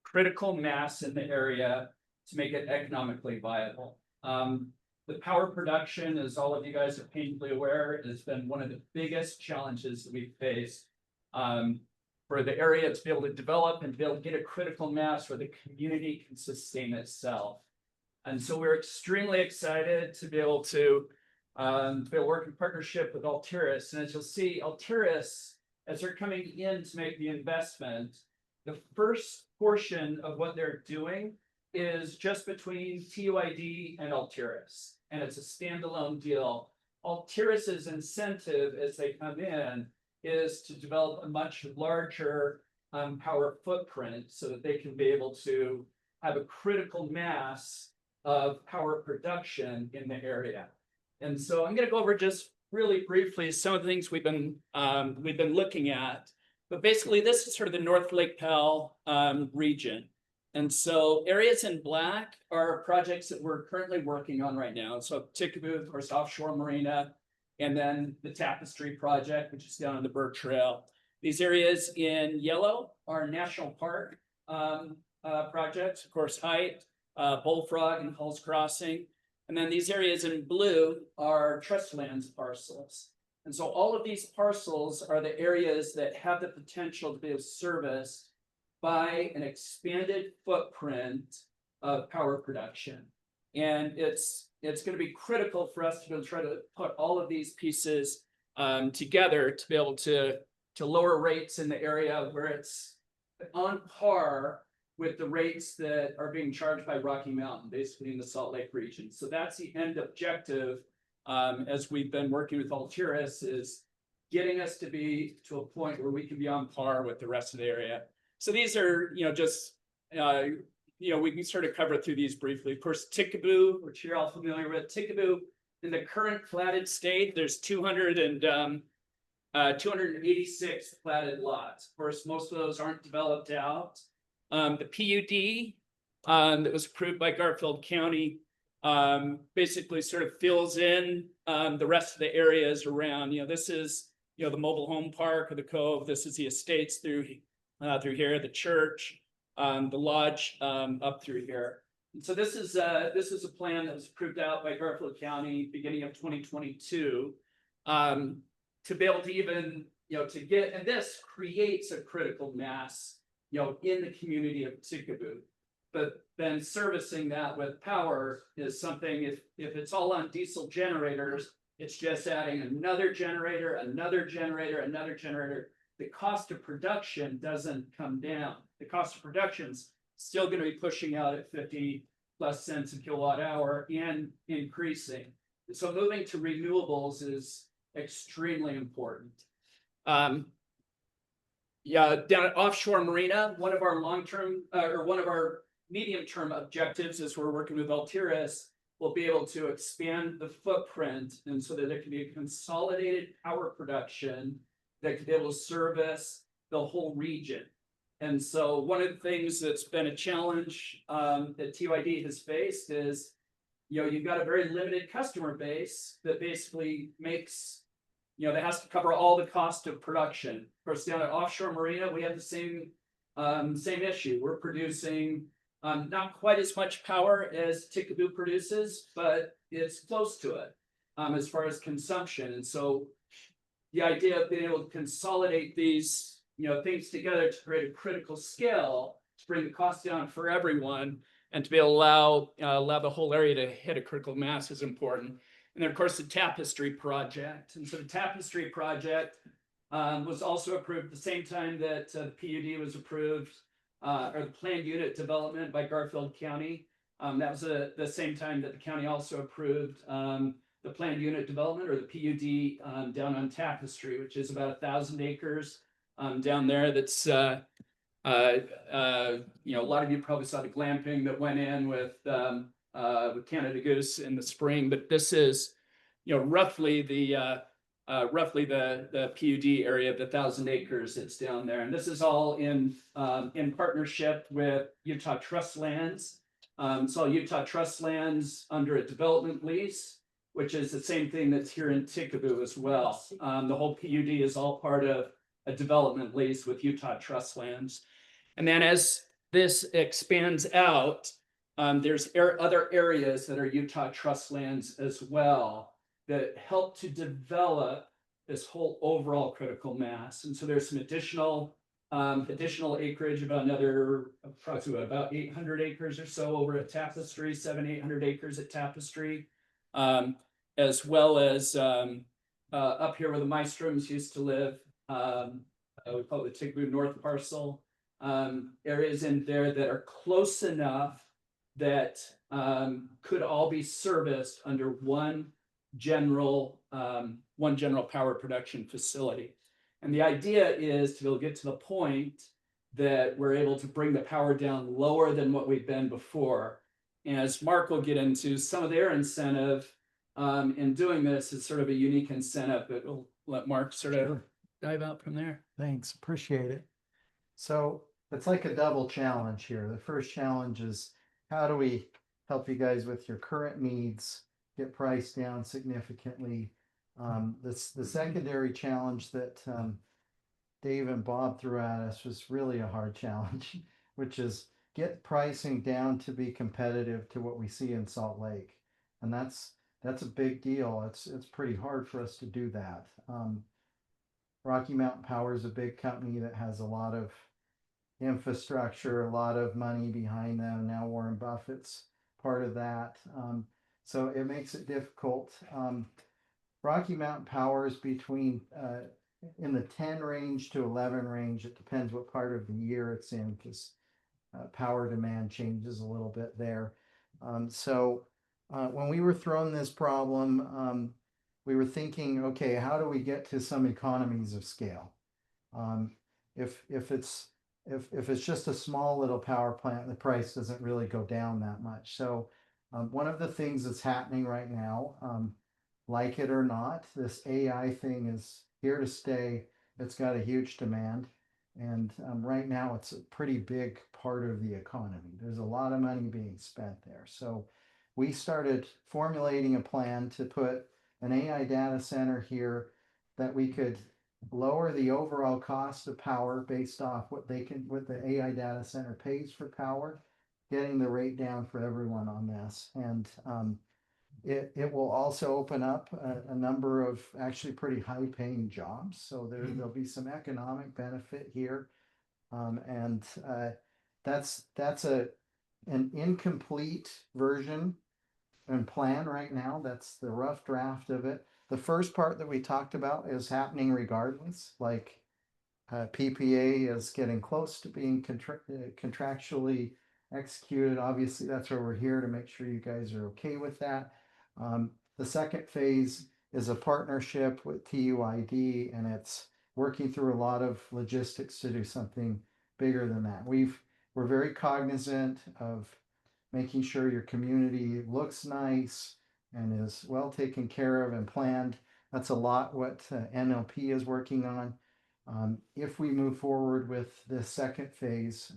critical mass in the area to make it economically viable. The power production, as all of you guys are painfully aware, has been one of the biggest challenges that we've faced for the area to be able to develop and to be able to get a critical mass where the community can sustain itself. And so we're extremely excited to be able to work in partnership with Altris. And as you'll see, Altris, as they're coming in to make the investment, the first portion of what they're doing is just between TUID and Altris, and it's a standalone deal. Altiris's incentive as they come in is to develop a much larger power footprint so that they can be able to have a critical mass of power production in the area. And so I'm going to go over just really briefly some of the things we've been looking at. But basically, this is sort of the North Lake Pell region. And so areas in black are projects that we're currently working on right now. So Ticaboo, of course, offshore marina, and then the Tapestry project, which is down on the Burr Trail. These areas in yellow are national park projects, of course, Height, Bullfrog, and Hulls Crossing. And then these areas in blue are trust lands parcels. And so all of these parcels are the areas that have the potential to be of service by an expanded footprint of power production. And it's going to be critical for us to be able to try to put all of these pieces together to be able to lower rates in the area where it's on par with the rates that are being charged by Rocky Mountain, basically in the Salt Lake region. So that's the end objective as we've been working with Altris, is getting us to be to a point where we can be on par with the rest of the area. So these are, just, we can sort of cover through these briefly. Of course, Ticaboo, which you're all familiar with. Ticaboo, in the current platted state, there's 286 platted lots. Of course, most of those aren't developed out. The PUD that was approved by Garfield County basically sort of fills in the rest of the areas around. This is, the mobile home park or the Cove. This is the estates through here, the church, the lodge up through here. And so this is a plan that was approved out by Garfield County beginning of 2022 to be able to even, to get, and this creates a critical mass, in the community of Ticaboo. But then servicing that with power is something, if it's all on diesel generators, it's just adding another generator, another generator, another generator. The cost of production doesn't come down. The cost of production's still going to be pushing out at 50+ cents a kilowatt hour and increasing. So moving to renewables is extremely important. Yeah, down at offshore marina, one of our long-term or one of our medium-term objectives is we're working with Altris. We'll be able to expand the footprint and so that there can be a consolidated power production that could be able to service the whole region. And so one of the things that's been a challenge that TUID has faced is, you've got a very limited customer base that basically makes, that has to cover all the cost of production. Of course, down at offshore marina, we have the same issue. We're producing not quite as much power as Ticaboo produces, but it's close to it as far as consumption. And so the idea of being able to consolidate these things together to create a critical scale to bring the cost down for everyone and to be able to allow the whole area to hit a critical mass is important. And then, of course, the Tapestry project. And so the Tapestry project was also approved at the same time that the PUD was approved, or the planned unit development by Garfield County. That was the same time that the county also approved the planned unit development, or the PUD, down on Tapestry, which is about 1,000 acres down there. That's a lot of you probably saw the glamping that went in with Canada Goose in the spring, but this is roughly the PUD area of the 1,000 acres that's down there. And this is all in partnership with Utah Trust Lands. It's all Utah Trust Lands under a development lease, which is the same thing that's here in Ticaboo as well. The whole PUD is all part of a development lease with Utah Trust Lands. And then as this expands out, there's other areas that are Utah Trust Lands as well that help to develop this whole overall critical mass. And so there's some additional acreage, about another approximately about 800 acres or so over at Tapestry, 800 acres at Tapestry, as well as up here where the Maestroms used to live. We call it the Ticaboo North Parcel. Areas in there that are close enough that could all be serviced under one general power production facility. And the idea is to be able to get to the point that we're able to bring the power down lower than what we've been before. And as Mark will get into, some of their incentive in doing this is sort of a unique incentive, but we'll let Mark sort of dive out from there. Thanks, appreciate it. So it's like a double challenge here. The first challenge is, how do we help you guys with your current needs, get price down significantly? The secondary challenge that Dave and Bob threw at us was really a hard challenge, which is get pricing down to be competitive to what we see in Salt Lake. And that's a big deal. It's pretty hard for us to do that. Rocky Mountain Power is a big company that has a lot of infrastructure, a lot of money behind them. Now Warren Buffett's part of that. So it makes it difficult. Rocky Mountain Power is between in the 10 range to 11 range. It depends what part of the year it's in, because power demand changes a little bit there. So when we were thrown this problem, we were thinking, okay, how do we get to some economies of scale? If it's just a small little power plant, the price doesn't really go down that much. So one of the things that's happening right now, like it or not, this AI thing is here to stay. It's got a huge demand. And right now it's a pretty big part of the economy. There's a lot of money being spent there. So we started formulating a plan to put an AI data center here that we could lower the overall cost of power based off what the AI data center pays for power, getting the rate down for everyone on this. And it will also open up a number of actually pretty high paying jobs. So there'll be some economic benefit here. And that's an incomplete version and plan right now. That's the rough draft of it. The first part that we talked about is happening regardless. Like PPA is getting close to being contractually executed. Obviously, that's where we're here to make sure you guys are okay with that. The second phase is a partnership with TUID, and it's working through a lot of logistics to do something bigger than that. We're very cognizant of making sure your community looks nice and is well taken care of and planned. That's a lot what NLP is working on. If we move forward with this second phase,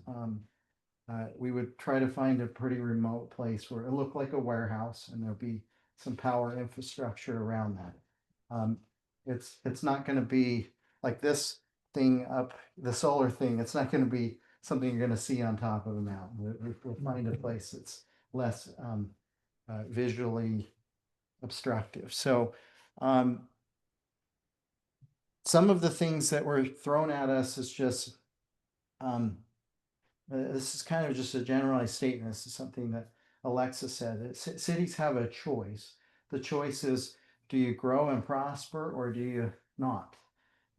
we would try to find a pretty remote place where it looked like a warehouse and there'll be some power infrastructure around that. It's not going to be like this thing up, the solar thing. It's not going to be something you're going to see on top of a mountain. We'll find a place that's less visually obstructive. So some of the things that were thrown at us is just this is kind of just a generalized statement. This is something that Alexa said. That cities have a choice. The choice is, do you grow and prosper or do you not?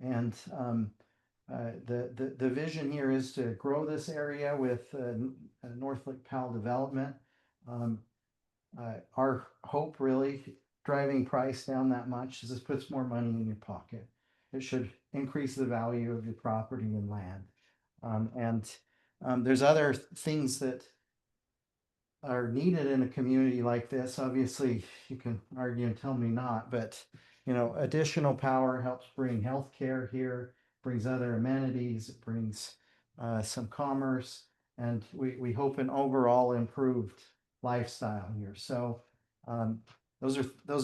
And the vision here is to grow this area with North Lake Powell development. Our hope really driving price down that much is this puts more money in your pocket. It should increase the value of your property and land. There's other things that are needed in a community like this. Obviously, you can argue and tell me not, but additional power helps bring healthcare here, brings other amenities, it brings some commerce, and we hope an overall improved lifestyle here. So those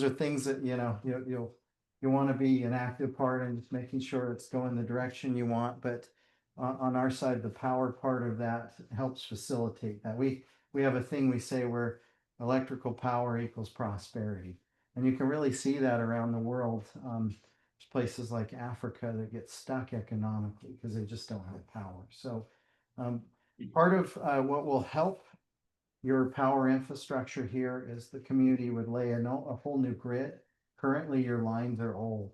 are things that you want to be an active part in, just making sure it's going the direction you want. But on our side, the power part of that helps facilitate that. We have a thing we say where electrical power equals prosperity. And you can really see that around the world. There's places like Africa that get stuck economically because they just don't have power. So part of what will help your power infrastructure here is the community would lay a whole new grid. Currently, your lines are old.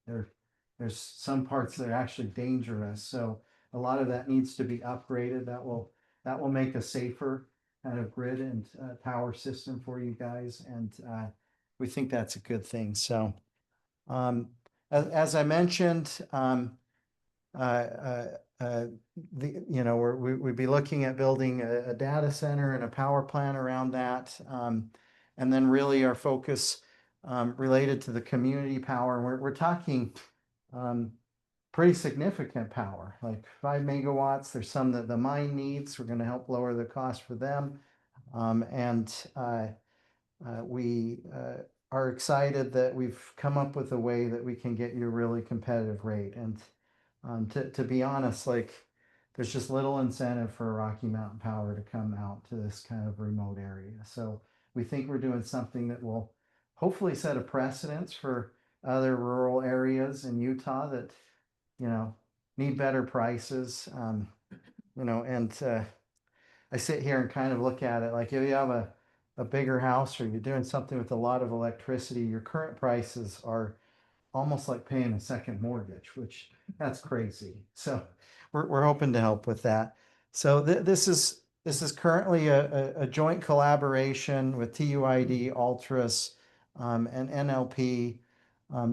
There's some parts that are actually dangerous. So a lot of that needs to be upgraded. That will make a safer kind of grid and power system for you guys. And we think that's a good thing. So as I mentioned, we'd be looking at building a data center and a power plant around that. And then really our focus related to the community power. We're talking pretty significant power, like 5 megawatts. There's some that the mine needs. We're going to help lower the cost for them. We are excited that we've come up with a way that we can get you a really competitive rate. And to be honest, like there's just little incentive for Rocky Mountain Power to come out to this kind of remote area. So we think we're doing something that will hopefully set a precedence for other rural areas in Utah that need better prices. I sit here and kind of look at it like if you have a bigger house or you're doing something with a lot of electricity, your current prices are almost like paying a second mortgage, which that's crazy. So we're hoping to help with that. So this is currently a joint collaboration with TUID, Altris, and NLP.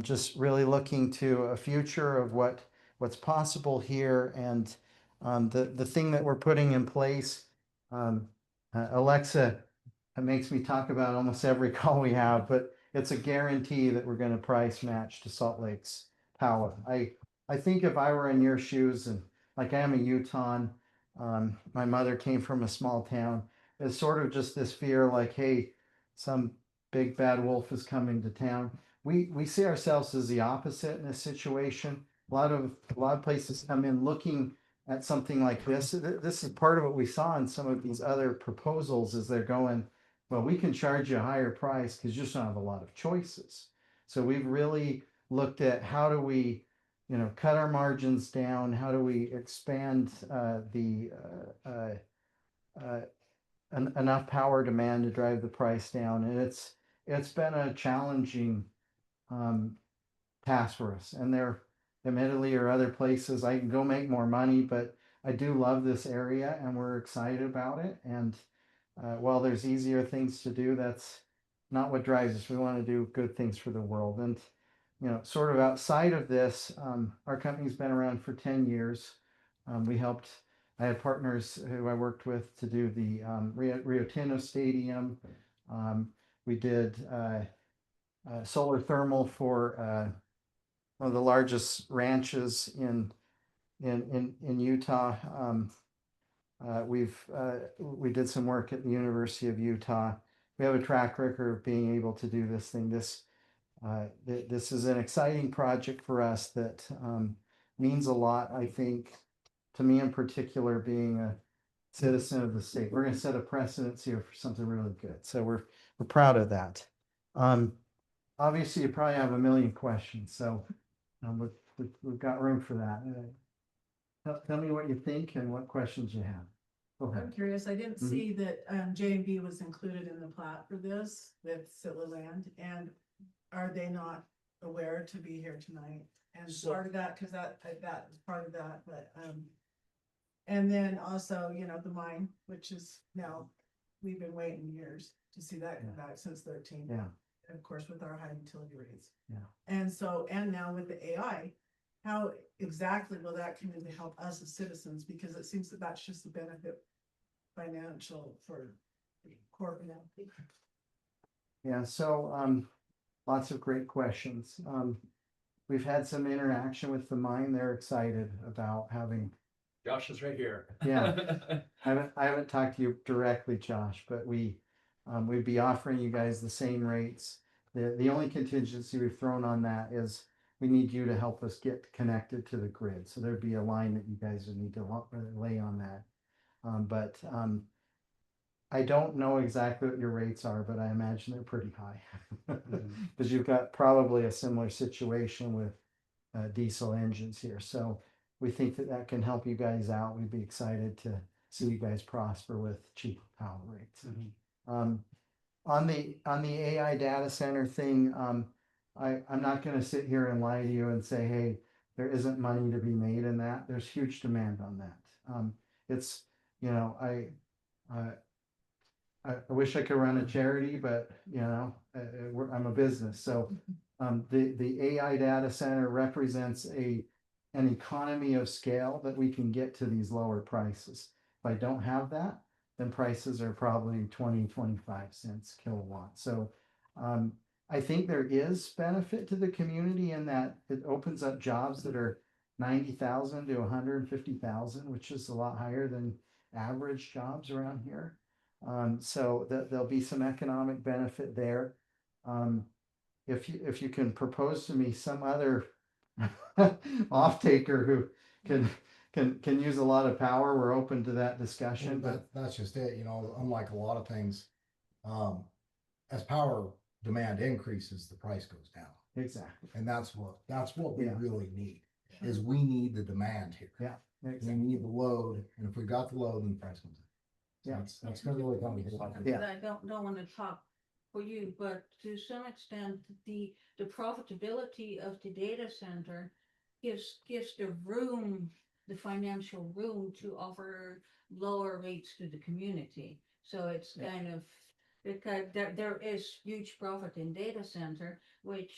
Just really looking to a future of what's possible here, and the thing that we're putting in place. Alexa makes me talk about almost every call we have, but it's a guarantee that we're going to price match to Salt Lake's power. I think if I were in your shoes, and like I am a Utahn, my mother came from a small town. It's sort of just this fear, like, hey, some big bad wolf is coming to town. We see ourselves as the opposite in this situation. A lot of places come in looking at something like this. This is part of what we saw in some of these other proposals. Is they're going, well, we can charge you a higher price because you just don't have a lot of choices. So we've really looked at how do we, cut our margins down? How do we expand enough power demand to drive the price down? And it's been a challenging task for us. And there admittedly are other places I can go make more money, but I do love this area and we're excited about it. And while there's easier things to do, that's not what drives us. We want to do good things for the world. And sort of outside of this, our company's been around for 10 years. I had partners who I worked with to do the Rio Tinto Stadium. We did solar thermal for one of the largest ranches in Utah. We did some work at the University of Utah. We have a track record of being able to do this thing. This is an exciting project for us that means a lot, I think, to me in particular, being a citizen of the state. We're going to set a precedence here for something really good. So we're proud of that. Obviously, you probably have a million questions, so we've got room for that. Tell me what you think and what questions you have. Go I'm ahead. curious, I didn't Mhm. see that J&B was included in the plat for this with Sittler Land, and are they not aware to be here tonight? And So- part of that, because that is part of that, but and then also, the mine, which is now, we've been waiting years to see that come back since 13. Yeah. And of course, with our high utility rates. Yeah. And now with the AI, how exactly will that come in to help us as citizens? Because it seems that that's just a benefit financial for corporate. Yeah, so lots of great questions. We've had some interaction with the mine. They're excited about having. Josh is right here. Yeah. I haven't talked to you directly, Josh, but we'd be offering you guys the same rates. The only contingency we've thrown on that is we need you to help us get connected to the grid. So there'd be a line that you guys would need to lay on that. But I don't know exactly what your rates are, but I imagine they're pretty high. Because you've got probably a similar situation with diesel engines here. So we think that can help you guys out. We'd be excited to see you guys prosper with cheaper power rates. On the AI data center thing, I'm not going to sit here and lie to you and say, hey, there isn't money to be made in that. There's huge demand on that. It's, I wish I could run a charity, but I'm a business. So the AI data center represents an economy of scale that we can get to these lower prices. If I don't have that, then prices are probably 20-25 cents kilowatt. So I think there is benefit to the community in that it opens up jobs that are 90,000 to 150,000, which is a lot higher than average jobs around here. So there'll be some economic benefit there. If you can propose to me some other off taker who can use a lot of power, we're open to that discussion. Well, that's just it, unlike a lot of things, as power demand increases, the price goes down. Exactly. And that's what we Yeah. really need, is we need the demand here. Yeah. And we need the load, and if we got the load, then the price comes in. So Yeah. That's gonna really come together. Yeah. I don't want to talk for you, but to some extent, the profitability of the data center gives the financial room to offer lower rates to the community. So it's kind of, because there is huge profit in data center, which,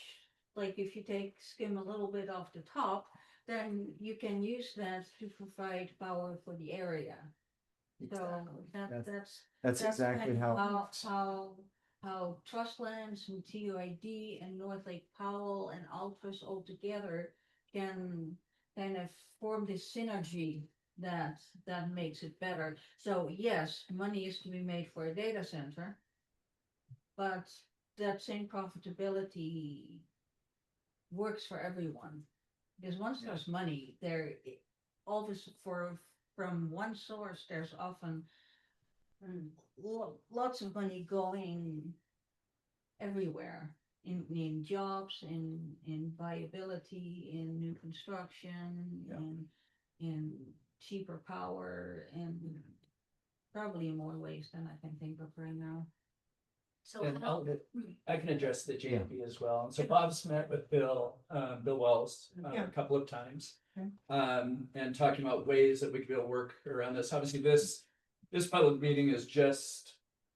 like, if you skim a little bit off the top, then you can use that to provide power for the area. So That's exactly kind of how. how Trustlands and TUID and North Lake Powell and Altris all together can kind of form this synergy that makes it better. So yes, money is to be made for a data center, but that same profitability works for everyone. Because once there's money, always from one source, there's often lots of money going everywhere in jobs, in viability, in new construction, in cheaper power, and probably in more ways than I can think of right now. So I can address the JP as well. So Bob's met with Bill Wells a couple of times. Okay. And talking about ways that we could be able to work around this. Obviously, this public meeting is just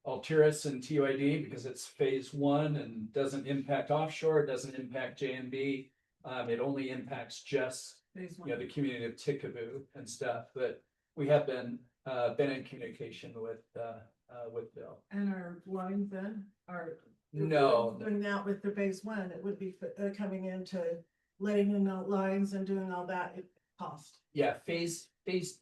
Altris and TUID because it's phase one and doesn't impact offshore, doesn't impact JMB. It only impacts just, Phase you know, one. the community of Ticaboo and stuff, but we have been in communication with Bill. And our lines then are. No. Doing that with the phase one, it would be coming into letting them know lines and doing all that at cost. Yeah, phase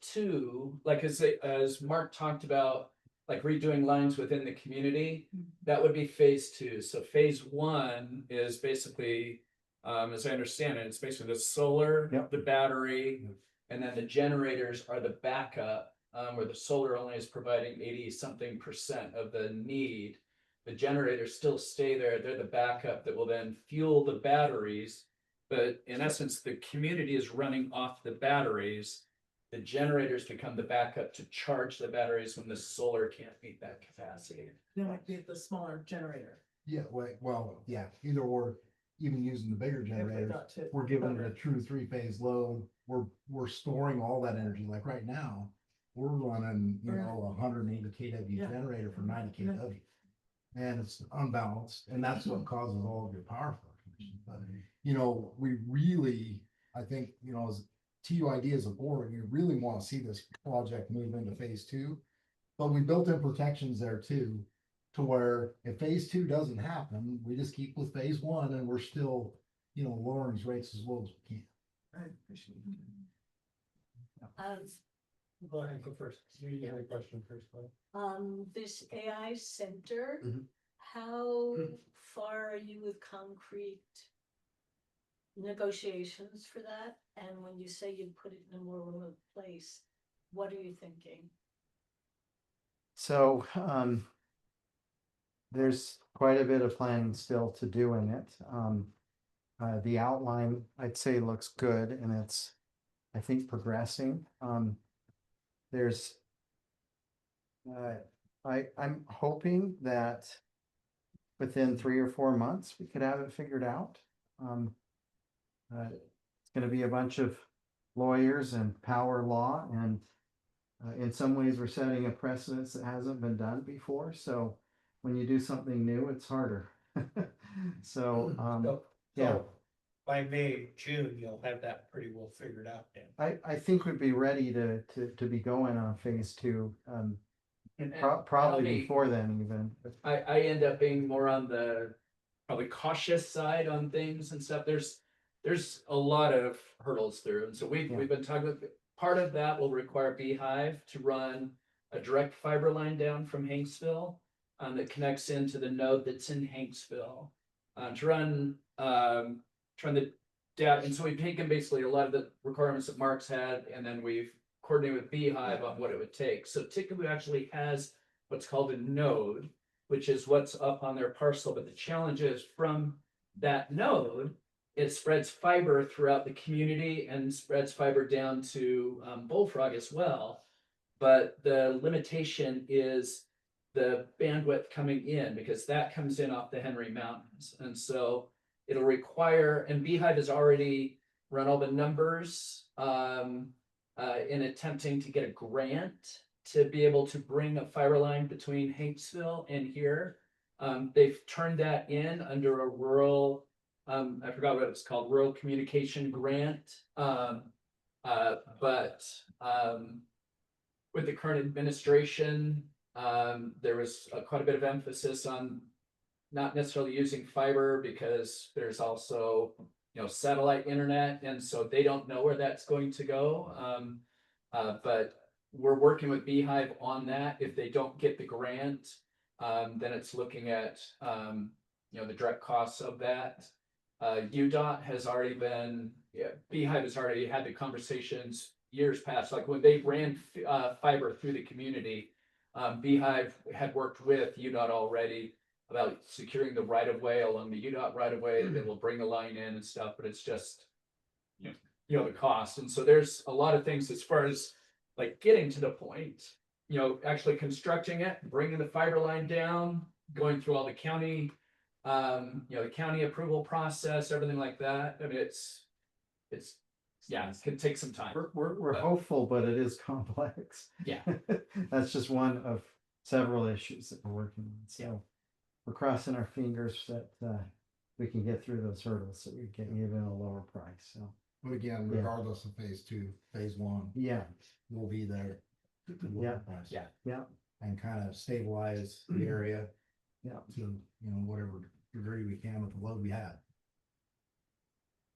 two, like as Mark talked about, like redoing lines within the community, that would be phase two. So phase one is basically, as I understand it, it's basically the solar, Yep. the battery, and then the generators are the backup, where the solar only is providing 80-something% of the need. The generators still stay there. They're the backup that will then fuel the batteries. But in essence, the community is running off the batteries. The generators become the backup to charge the batteries when the solar can't meet that capacity. That might be the smaller generator. Yeah, well, yeah, either or, even using the bigger if they generators, got to we're giving it cover a true three-phase load. We're storing all that energy. Like right now, we're running, you know, 180 kW Yeah. generator for 90 kW. And it's unbalanced, and that's what causes all of your power fluctuations. But, you know, we really, I think, you know, as TUID as a board, you really want to see this project move into phase two. But we built in protections there too, to where if phase two doesn't happen, we just keep with phase one and we're still, you know, lowering these rates as low as we can. I appreciate Go ahead, go first. You have a question first, Clay. This AI center, Mhm. how far are you with concrete negotiations for that? And when you say you put it in a more remote place, what are you thinking? So, there's quite a bit of planning still to do in it. The outline, I'd say, looks good, and it's, I think, progressing. There's, I'm hoping that within 3 or 4 months, we could have it figured out. It's gonna be a bunch of lawyers and power law, and in some ways, we're setting a precedence that hasn't been done before. So when you do something new, it's harder. So, yeah. By May, June, you'll have that pretty well figured out then. I think we'd be ready to be going on phase two, And probably I'll be- before then even. I end up being more on the probably cautious side on things and stuff. There's a lot of hurdles through. And so we've been talking about, part of that will require Beehive to run a direct fiber line down from Hanksville that connects into the node that's in Hanksville to run the data. And so we've taken basically a lot of the requirements that Mark's had, and then we've coordinated with Beehive on what it would take. So Ticaboo actually has what's called a node, which is what's up on their parcel. But the challenge is from that node, it spreads fiber throughout the community and spreads fiber down to Bullfrog as well. But the limitation is the bandwidth coming in, because that comes in off the Henry Mountains. And so it'll require, and Beehive has already run all the numbers in attempting to get a grant to be able to bring a fiber line between Hanksville and here. They've turned that in under a rural, I forgot what it's called, rural communication grant. But with the current administration, there was quite a bit of emphasis on not necessarily using fiber, because there's also, you know, satellite internet, and so they don't know where that's going to go. But we're working with Beehive on that. If they don't get the grant, then it's looking at you know, the direct costs of that. UDOT has already been, Beehive has already had the conversations years past, like when they ran fiber through the community. Beehive had worked with UDOT already about securing the right of way along the UDOT right of way that will bring the line in and stuff, but it's just, you know, the cost. And so there's a lot of things as far as like getting to the point, you know, actually constructing it, bringing the fiber line down, going through all the county, you know, the county approval process, everything like that. I mean, it's yeah, it can take some time. We're hopeful, but it is complex. Yeah. That's just one of several issues that we're working on. So we're crossing our fingers that we can get through those hurdles so we can even a lower price. So, But again, Yeah. regardless of phase two, phase one, yeah, we'll be there. to look Yeah. at price yeah, And kind of stabilize the area yeah. to, whatever degree we can with the load we had.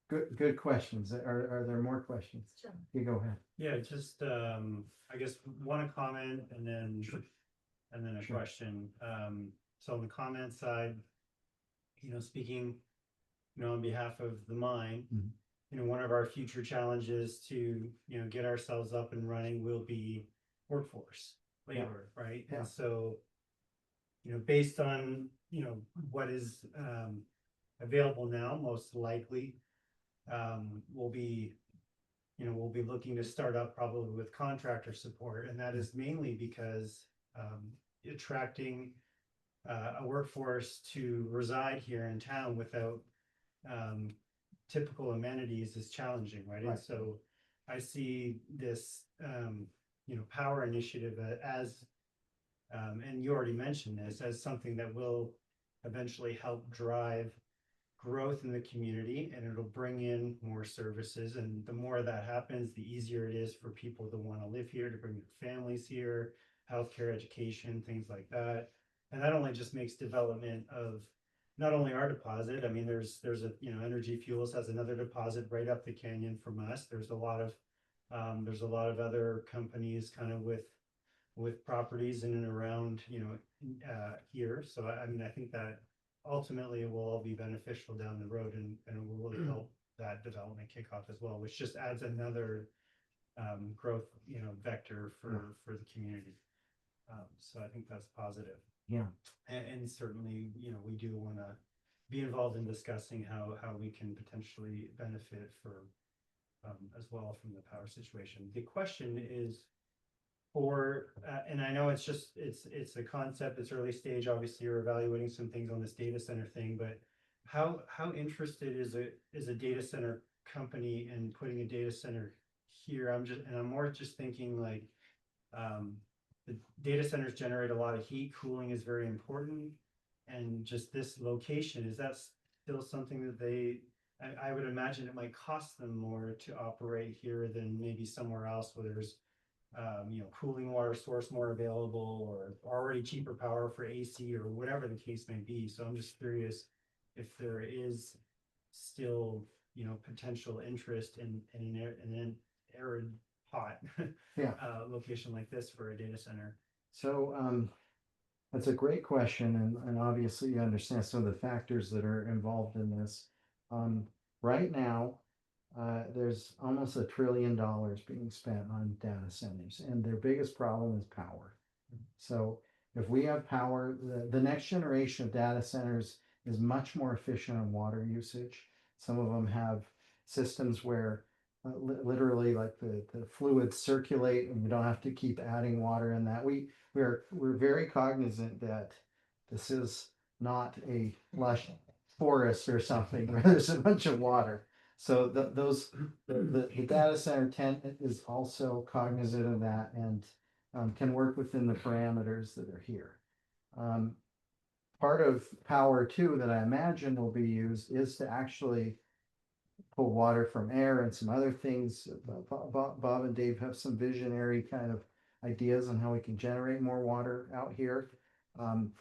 Good questions. Are there more questions? Sure. You go ahead. Yeah, just, I guess, one comment and then a Sure. question. So on the comment side, speaking, on behalf of the mine, Mhm. one of our future challenges to, get ourselves up and running will be workforce, labor, right? Yeah. And so, based on, what is, available now, most likely, we'll be looking to start up probably with contractor support, and that is mainly because attracting a workforce to reside here in town without typical amenities is challenging, right? And Right. so I see this power initiative as and you already mentioned this, as something that will eventually help drive growth in the community, and it'll bring in more services, and the more that happens, the easier it is for people to want to live here, to bring their families here, healthcare, education, things like that. And that only just makes development of not only our deposit. I mean, there's a, Energy Fuels has another deposit right up the canyon from us. There's a lot of other companies kind of with properties in and around, here. So I mean, I think that ultimately it will all be beneficial down the road, and it will really help that development kick off as well, which just adds another growth, vector for the community. So I think that's positive. Yeah. And certainly, we do want to be involved in discussing how we can potentially benefit for as well from the power situation. The question is for, and I know it's a concept, it's early stage, obviously you're evaluating some things on this data center thing, but how interested is a data center company in putting a data center here? I'm more just thinking like, the data centers generate a lot of heat, cooling is very important. And just this location, is that still something that I would imagine it might cost them more to operate here than maybe somewhere else where there's cooling water source more available, or already cheaper power for AC, or whatever the case may be. So I'm just curious if there is still, potential interest in an arid hot Yeah. location like this for a data center. So that's a great question, and obviously you understand some of the factors that are involved in this. Right now, there's almost $1 trillion being spent on data centers, and their biggest problem is power. So if we have power, the next generation of data centers is much more efficient on water usage. Some of them have systems where literally like the fluids circulate and you don't have to keep adding water in that. We're very cognizant that this is not a lush forest or something where there's a bunch of water. So the data center tent is also cognizant of that, and can work within the parameters that are here. Part of power too that I imagine will be used is to actually pull water from air and some other things. Bob and Dave have some visionary kind of ideas on how we can generate more water out here. All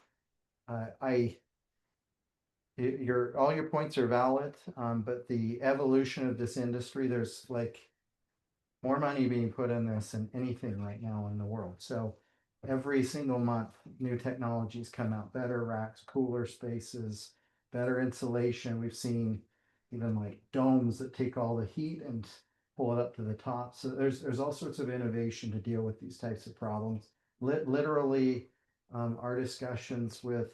your points are valid, but the evolution of this industry, there's like more money being put in this than anything right now in the world. So every single month, new technologies come out, better racks, cooler spaces, better insulation. We've seen even like domes that take all the heat and pull it up to the top. So there's all sorts of innovation to deal with these types of problems. Literally, our discussions with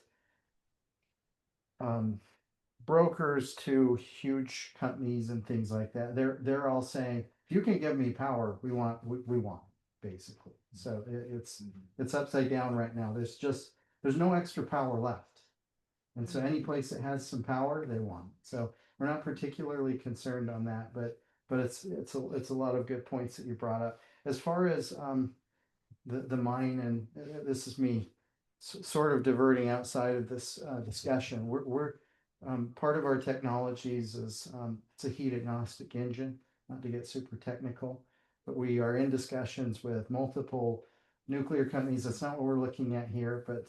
brokers to huge companies and things like that, they're all saying, if you can give me power, we want basically. So it's upside down right now. There's no extra power left, and so any place that has some power, they want. So we're not particularly concerned on that, but it's a lot of good points that you brought up as far as the mine. And this is me sort of diverting outside of this discussion. Part of our technologies is it's a heat agnostic engine, not to get super technical, but we are in discussions with multiple nuclear companies. That's not what we're looking at here, but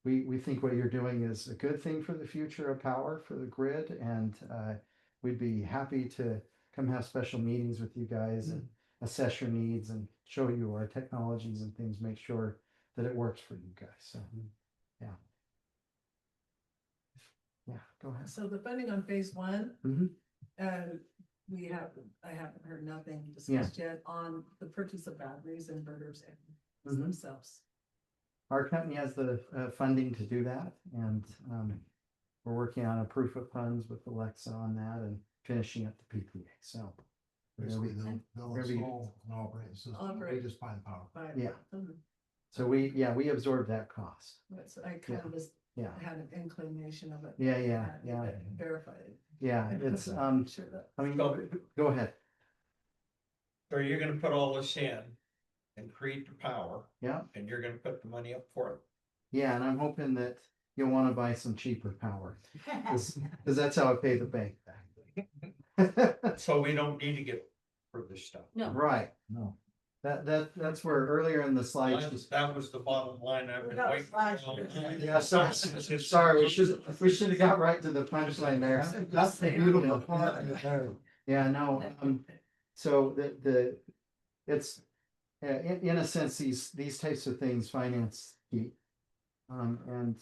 we think what you're doing is a good thing for the future of power for the grid, and we'd be happy to come have special meetings with you guys and assess your needs and show you our technologies and things, make sure that it works for you guys. So, yeah. Yeah, go ahead. So the funding on phase one, Mhm. I haven't heard nothing Yeah. discussed yet on the purchase of batteries, inverters and Mhm. themselves. Our company has the funding to do that, and we're working on a proof of funds with Alexa on that and finishing up the PPA. So Basically, they'll we're gonna be- install and operate the system. Operate. We just buy the power. But Yeah. So we absorb that cost. That's, I kind of just Yeah. had an inclination of it. Yeah, Had to yeah. get verified. Yeah, it's Sure that. I mean, go ahead. So you're gonna put all this in and create the power, Yeah, and you're gonna put the money up for it. yeah, and I'm hoping that you'll want to buy some cheaper power, because that's how I pay the bank back. So we don't need to get for this stuff. No. Right. No. That's where earlier in the slides. That was the bottom line I've been waiting for. Yeah, sorry, we should have got right to the punchline there. That's the beautiful part. Yeah, no, so it's, in a sense, these types of things finance heat. And,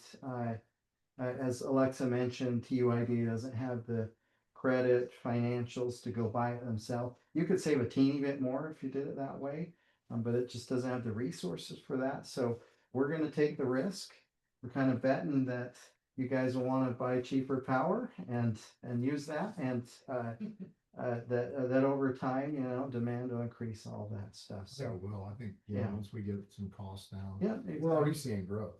as Alexa mentioned, TUID doesn't have the credit financials to go buy it themselves. You could save a teeny bit more if you did it that way, but it just doesn't have the resources for that. So we're gonna take the risk. We're kind of betting that you guys will want to buy cheaper power and use that, and that over time, demand will increase, all that stuff. So So it will, I think, Yeah. once we get some costs down. yeah, We're already seeing growth.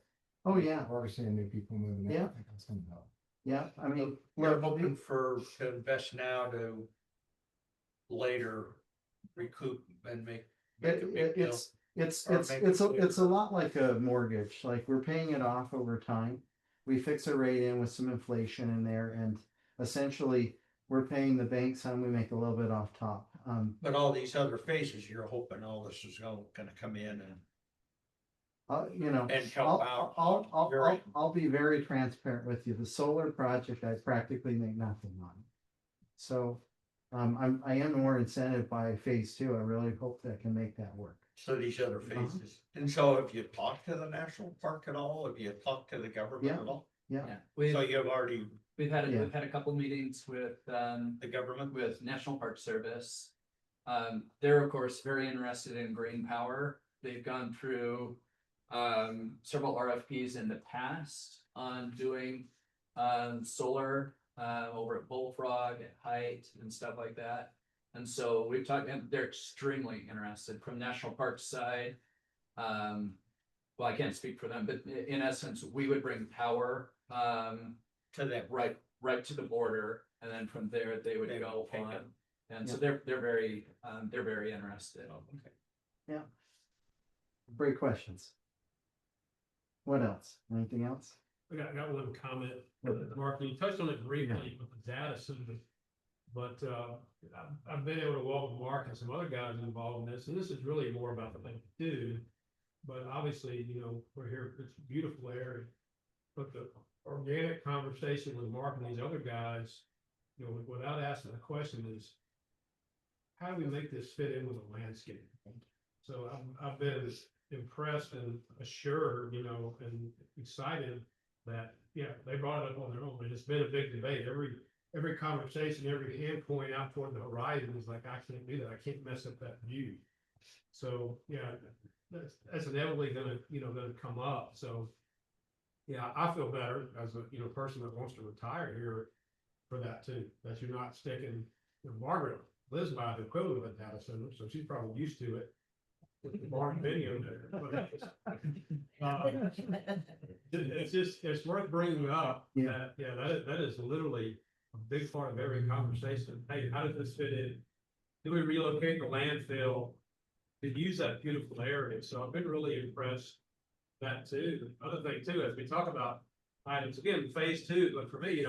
oh yeah, We're already seeing new people moving in. Yeah. I think that's gonna help. yeah. I mean, We're look, hoping to invest now to later recoup and make a big deal. it's a lot like a mortgage. Like, we're paying it off over time. We fix a rate in with some inflation in there, and essentially we're paying the bank some. We make a little bit off top. But all these other phases, you're hoping all this is gonna come in and and help out. I'll be very transparent with you. The solar project, I practically make nothing on. So, I am more incented by phase two. I really hope that I can make that work. So these other phases. And so have you talked to the national park at all? Have you talked to the government Yeah. at all? Yeah. Yeah, we've, So you've already, we've had, Yeah. we've had a couple meetings with, the government? with National Park Service. They're of course very interested in green power. They've gone through several RFPs in the past on doing solar over at Bullfrog and Height and stuff like that. And so we've talked, and they're extremely interested from National Park side. Well, I can't speak for them, but in essence, we would bring power To that, right to the border, and then from there they would They go would take on. it. And so they're very interested. okay. Yeah. Great questions. What else? Anything else? I got one comment, Mark, you touched on it briefly with the data center. But I've been able to walk with Mark and some other guys involved in this, and this is really more about the thing to do. But obviously, we're here, it's a beautiful area. But the organic conversation with Mark and these other guys, without asking the question is, how do we make this fit in with the landscape? So I've been impressed and assured, and excited that, they brought it up on their own, but it's been a big debate. Every conversation, every hand point out toward the horizon is like, I can't do that. I can't mess up that view. So, that's inevitably gonna come up. So, I feel better as a, person that wants to retire here for that too, that you're not sticking, Margaret lives by the equivalent of a data center, so she's probably used to it. With the barn video there. But, it's worth bringing up that, that is literally a big part of every conversation. Hey, how does this fit in? Do we relocate the landfill to use that beautiful area? So I've been really impressed that too. Other thing too, as we talk about items, again, phase two, but for me,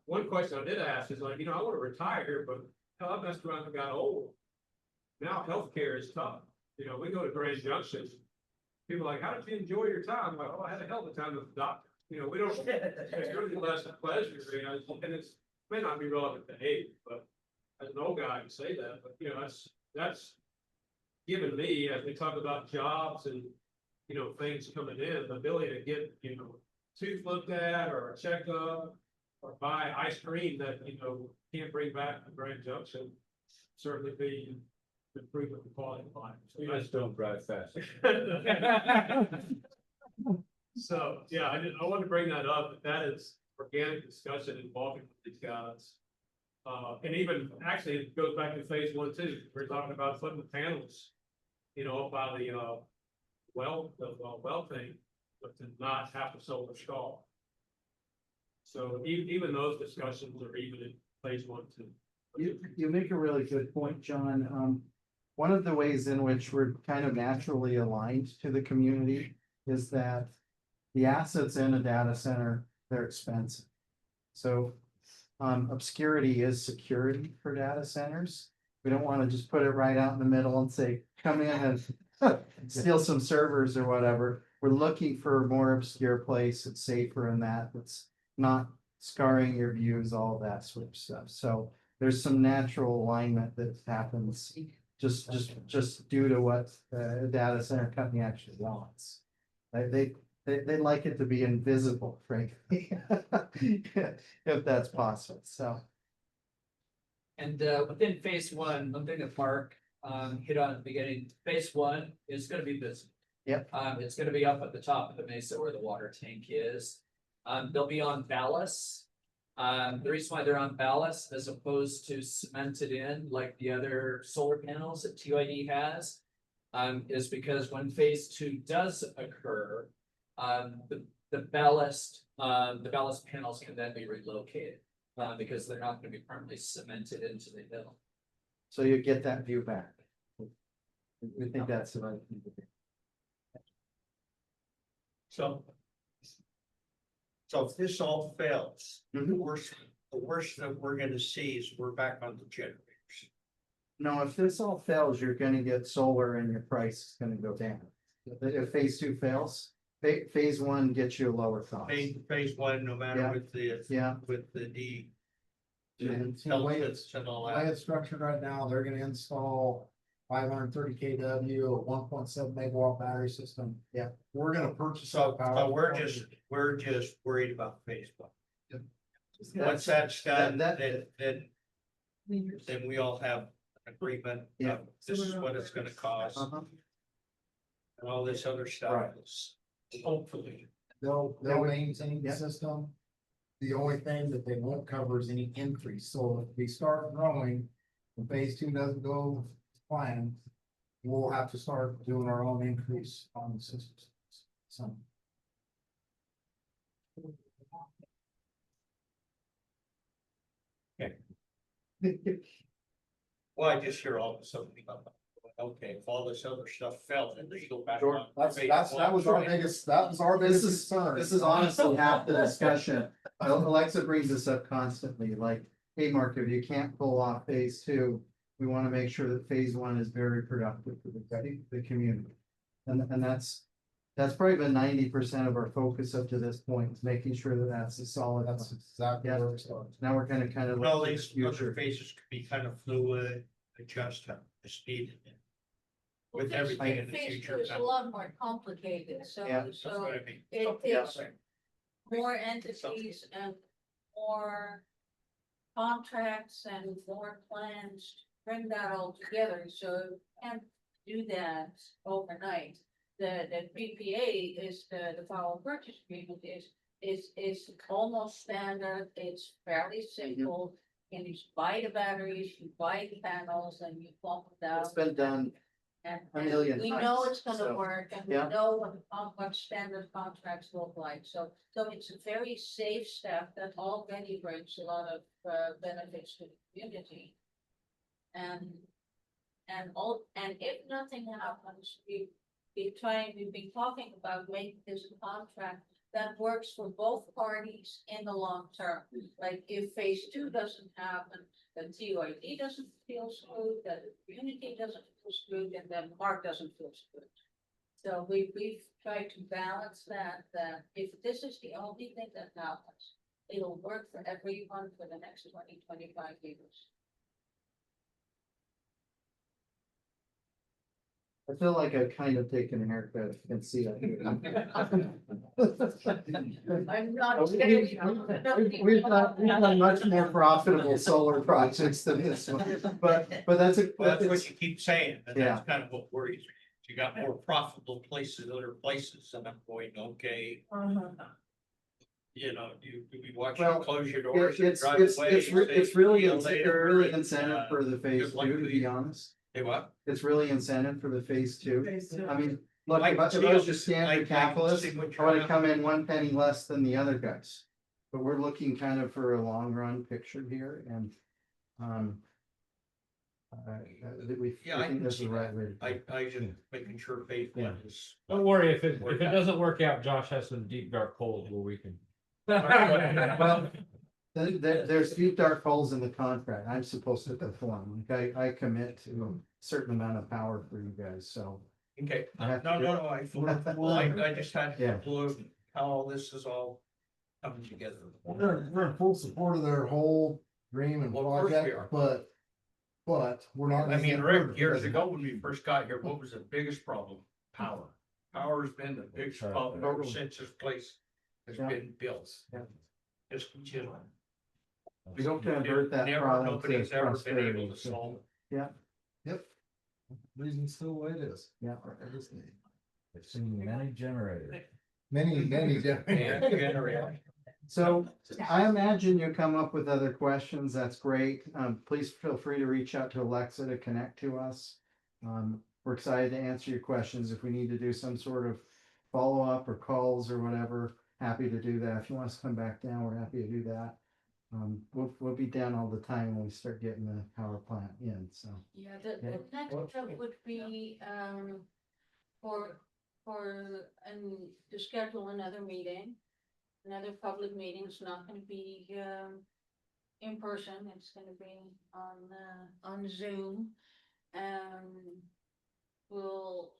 one question I did ask is like, I want to retire, but hell, I messed around and got old. Now healthcare is tough. We go to Grand Junction. People are like, how did you enjoy your time? I'm like, oh, I had a hell of a time with the doctor. We don't, it's really less a pleasure, and it's, may not be relevant to age, but as an old guy, I can say that, but that's given me, as we talk about jobs and, things coming in, the ability to get, tooth looked at or a checkup or buy ice cream that, can't bring back to Grand Junction, certainly be improvement in quality of life. So You just don't drive fast. So, yeah, I wanted to bring that up, but that is organic discussion involving these guys. And even, actually, it goes back to phase one too. We're talking about putting the panels, up by the, well thing, but to not have to solar stall. So even those discussions are even in phase one too. You make a really good point, John. One of the ways in which we're kind of naturally aligned to the community is that the assets in a data center, they're expensive. So obscurity is security for data centers. We don't want to just put it right out in the middle and say, come in and steal some servers or whatever. We're looking for a more obscure place. It's safer in that. It's not scarring your views, all of that sort of stuff. So there's some natural alignment that happens just due to what a data center company actually wants. They like it to be invisible, frankly, if that's possible. So. And within phase one thing that Mark hit on at the beginning, phase one is gonna be busy. Yep. It's gonna be up at the top of the mesa where the water tank is. They'll be on ballast. The reason why they're on ballast as opposed to cemented in like the other solar panels that TUID has, is because when phase two does occur, the ballast panels can then be relocated. Because they're not gonna be permanently cemented into the hill. So you get that view back. We think that's the right thing to do. So if this all fails, the worst that we're gonna see is we're back on the generators. No, if this all fails, you're gonna get solar and your price is gonna go down. If phase two fails, phase one gets you a lower cost. Phase one, no matter Yeah. with the, Yeah. with the D. And the way Elements and all the way that. it's structured right now, they're gonna install 530 kW, a 1.7 megawatt battery system. Yeah. We're gonna purchase. So, that power. so we're just worried about phase one. Yep. Once that's done, That- then we all have an agreement. Yeah. of This is what it's gonna cost Uh-huh. and all this other stuff Right. is hopefully. They'll maintain the Yeah. system. The only thing that they won't cover is any increase. So if we start growing, and phase two doesn't go as planned, we'll have to start doing our own increase on the systems. So. Well, I just hear all this other stuff. Okay, if all this other stuff fell, then they go back Sure. on. That was our biggest concern. This is honestly half the discussion. Alexa brings this up constantly, like, hey, Mark, if you can't pull off phase two, we want to make sure that phase one is very productive for the community. And that's probably been 90% of our focus up to this point, is making sure that that's a solid. That's exactly where we started. Now we're gonna kind of. Well, look to the these future. other phases could be kind of fluid, adjust as needed. With Well, phase- everything in the phase future. two is a lot more complicated, Yeah. That's so what I mean. it Yeah. takes more entities and more contracts and more plans to bring that all together, so you can't do that overnight. The PPA is the power purchase agreement is almost standard, it's fairly simple. And you buy the batteries, you buy the panels, and you pump it It's out. been done. And a million we know times, it's gonna so, work, and we yeah. know what standard contracts look like, so it's a very safe step that already brings a lot of benefits to the community. And if nothing happens, we've been talking about making this a contract that works for both parties in the long term. Like if phase 2 doesn't happen, the TUID doesn't feel screwed, that the community doesn't feel screwed, and then Mark doesn't feel screwed. So we've tried to balance that if this is the only thing that happens, it'll work for everyone for the next 20-25 years. I feel like I've kind of taken a haircut, you can see that. I'm not We've kidding. done much more profitable solar projects than this one, but that's a. Well, that's what you keep saying, and Yeah. that's kind of what worries me. You got more profitable places, other places, and I'm going, okay. You know, you watch you Well, close your doors and It's drive away. it's and say, it's really "See you it's later," really and, incentive for the phase good luck 2, to to be you. honest. Hey, what? It's really incentive for the phase 2. I mean, look, I if can I see was it. just I standard can capitalist, see what I you're would have at. come in 1 penny less than the other guys. But we're looking kind of for a long run picture here, and we Yeah, I think can this is see the right that. way. to go. I just making sure phase 1 is. Don't worry, if it Work out. doesn't work out, Josh has some deep dark holes where we can. Well, there's deep dark holes in the contract. I'm supposed to perform. Like I commit to a certain amount of power for you guys, so. Okay, I have to no, do- I just had Yeah. to blow how all this is all coming together. We're in full support of their whole dream and Well, of course we project, are. but we're not. I gonna mean, get Rick, further. years ago when we first got here, what was the biggest problem? Power. Power's been the biggest problem ever since this place has Yeah. been built. Yeah. Just, We hope to avert that problem to Nobody's ever been prosperity. able to solve. Yeah, Yep. Reason still the way it is. yeah. I just need It's seen many generators. many And different. generate. So I imagine you come up with other questions. That's great. Please feel free to reach out to Alexa to connect to us. We're excited to answer your questions. If we need to do some sort of follow-up or calls or whatever, happy to do that. If you want us to come back down, we're happy to do that. We'll be down all the time when we start getting the power plant in, so. Yeah, the next step would be, to schedule another meeting. Another public meeting. It's not gonna be, in person, it's gonna be on Zoom. We'll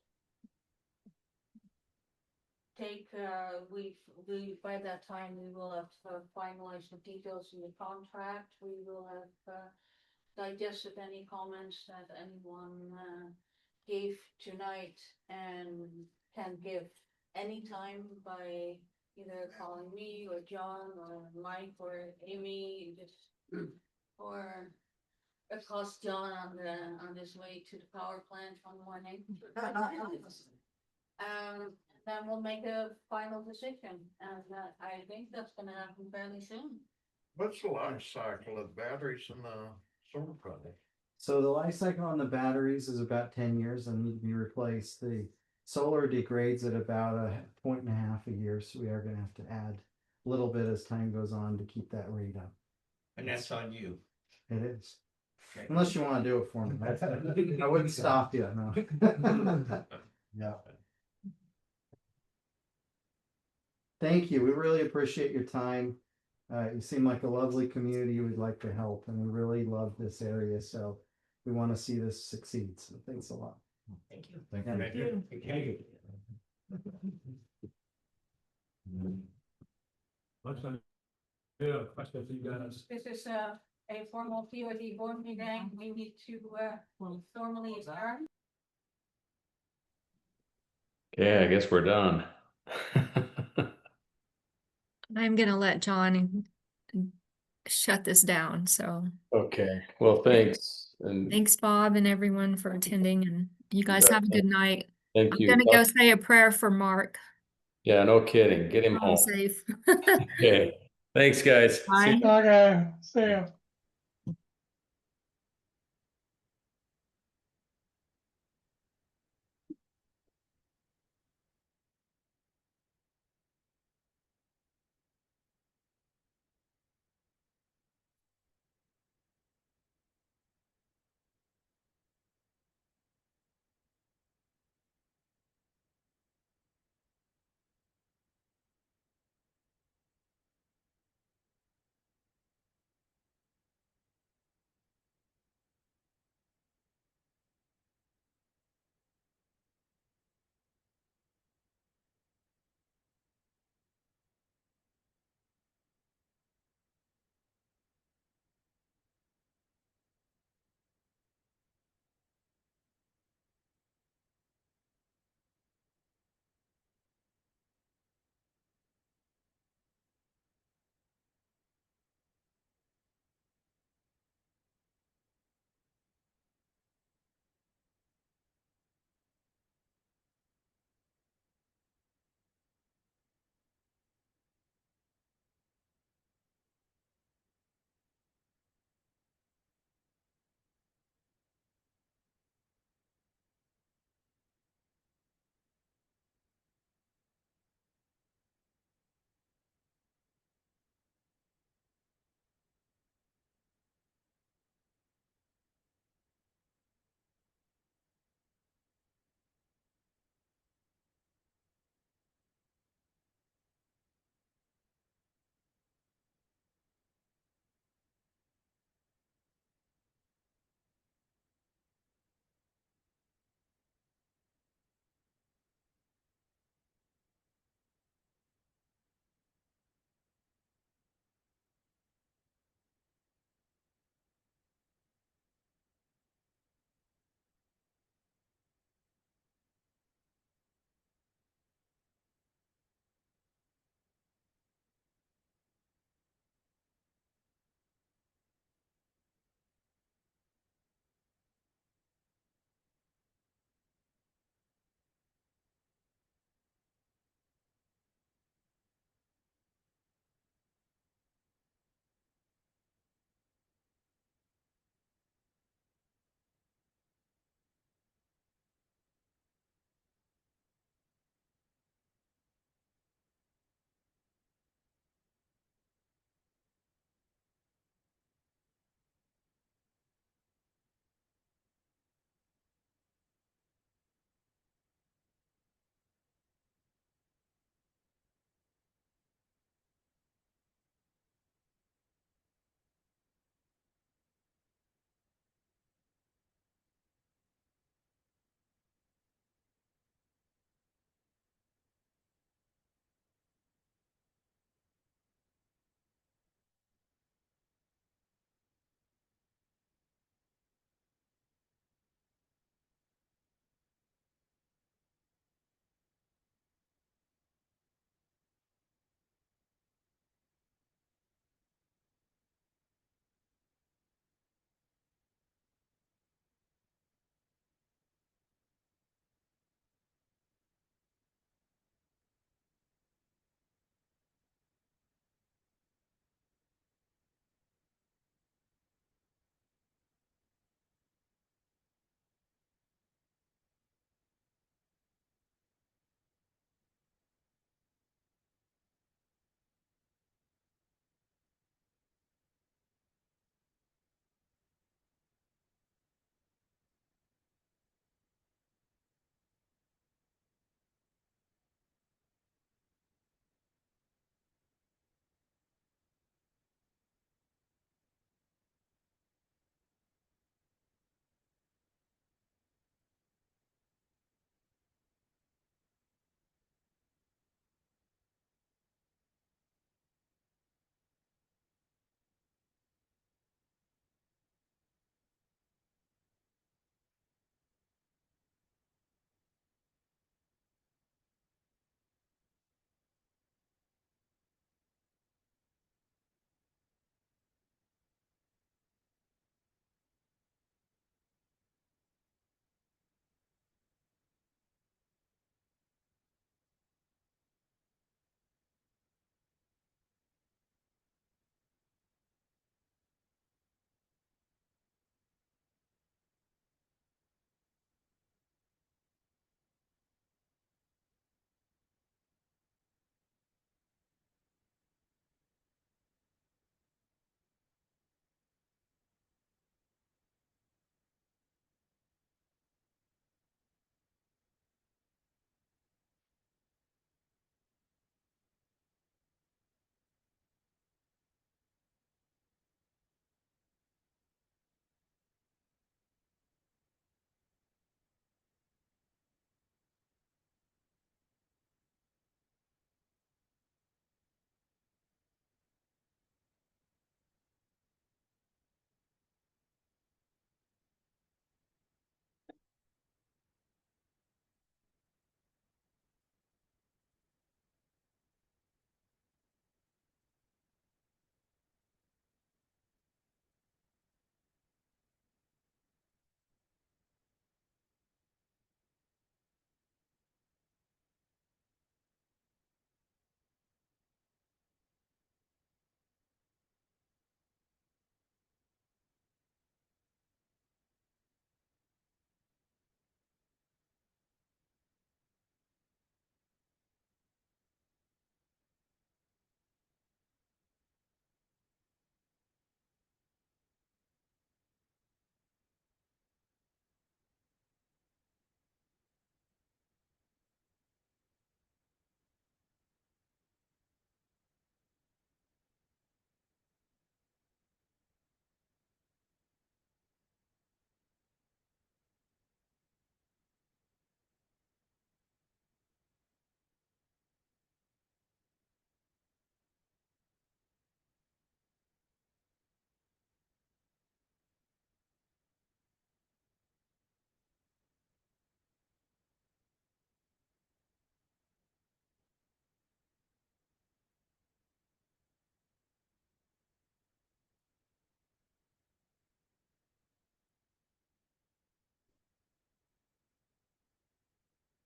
take, by that time, we will have finalized the details in the contract. We will have, digested any comments that anyone, gave tonight and can give anytime by either calling me or John or Mike or Amy, or across John on his way to the power plant one morning. Then we'll make a final decision, and I think that's gonna happen fairly soon. What's the life cycle of batteries in the solar project? So the life cycle on the batteries is about 10 years and need to be replaced. The solar degrades at about 1.5 a year, so we are gonna have to add a little bit as time goes on to keep that rate up. And that's on you. It is. Unless you wanna do it for me. I wouldn't stop you, no. Yeah. Thank you. We really appreciate your time. You seem like a lovely community. We'd like to help, and we really love this area, so we want to see this succeed. So thanks a lot. Thank you. Thank you. Yeah, question for you guys. This is a formal TOD board meeting. We need to formally adjourn. Okay, I guess we're done. I'm gonna let John shut this down, so Okay, well, thanks. And thanks, Bob, and everyone for attending, and you guys bet. have a good night. thank I'm you. gonna go say a prayer for Mark. Yeah, no kidding. Get him Be home. safe. Okay, thanks, guys. See Bye. you. Okay, see ya.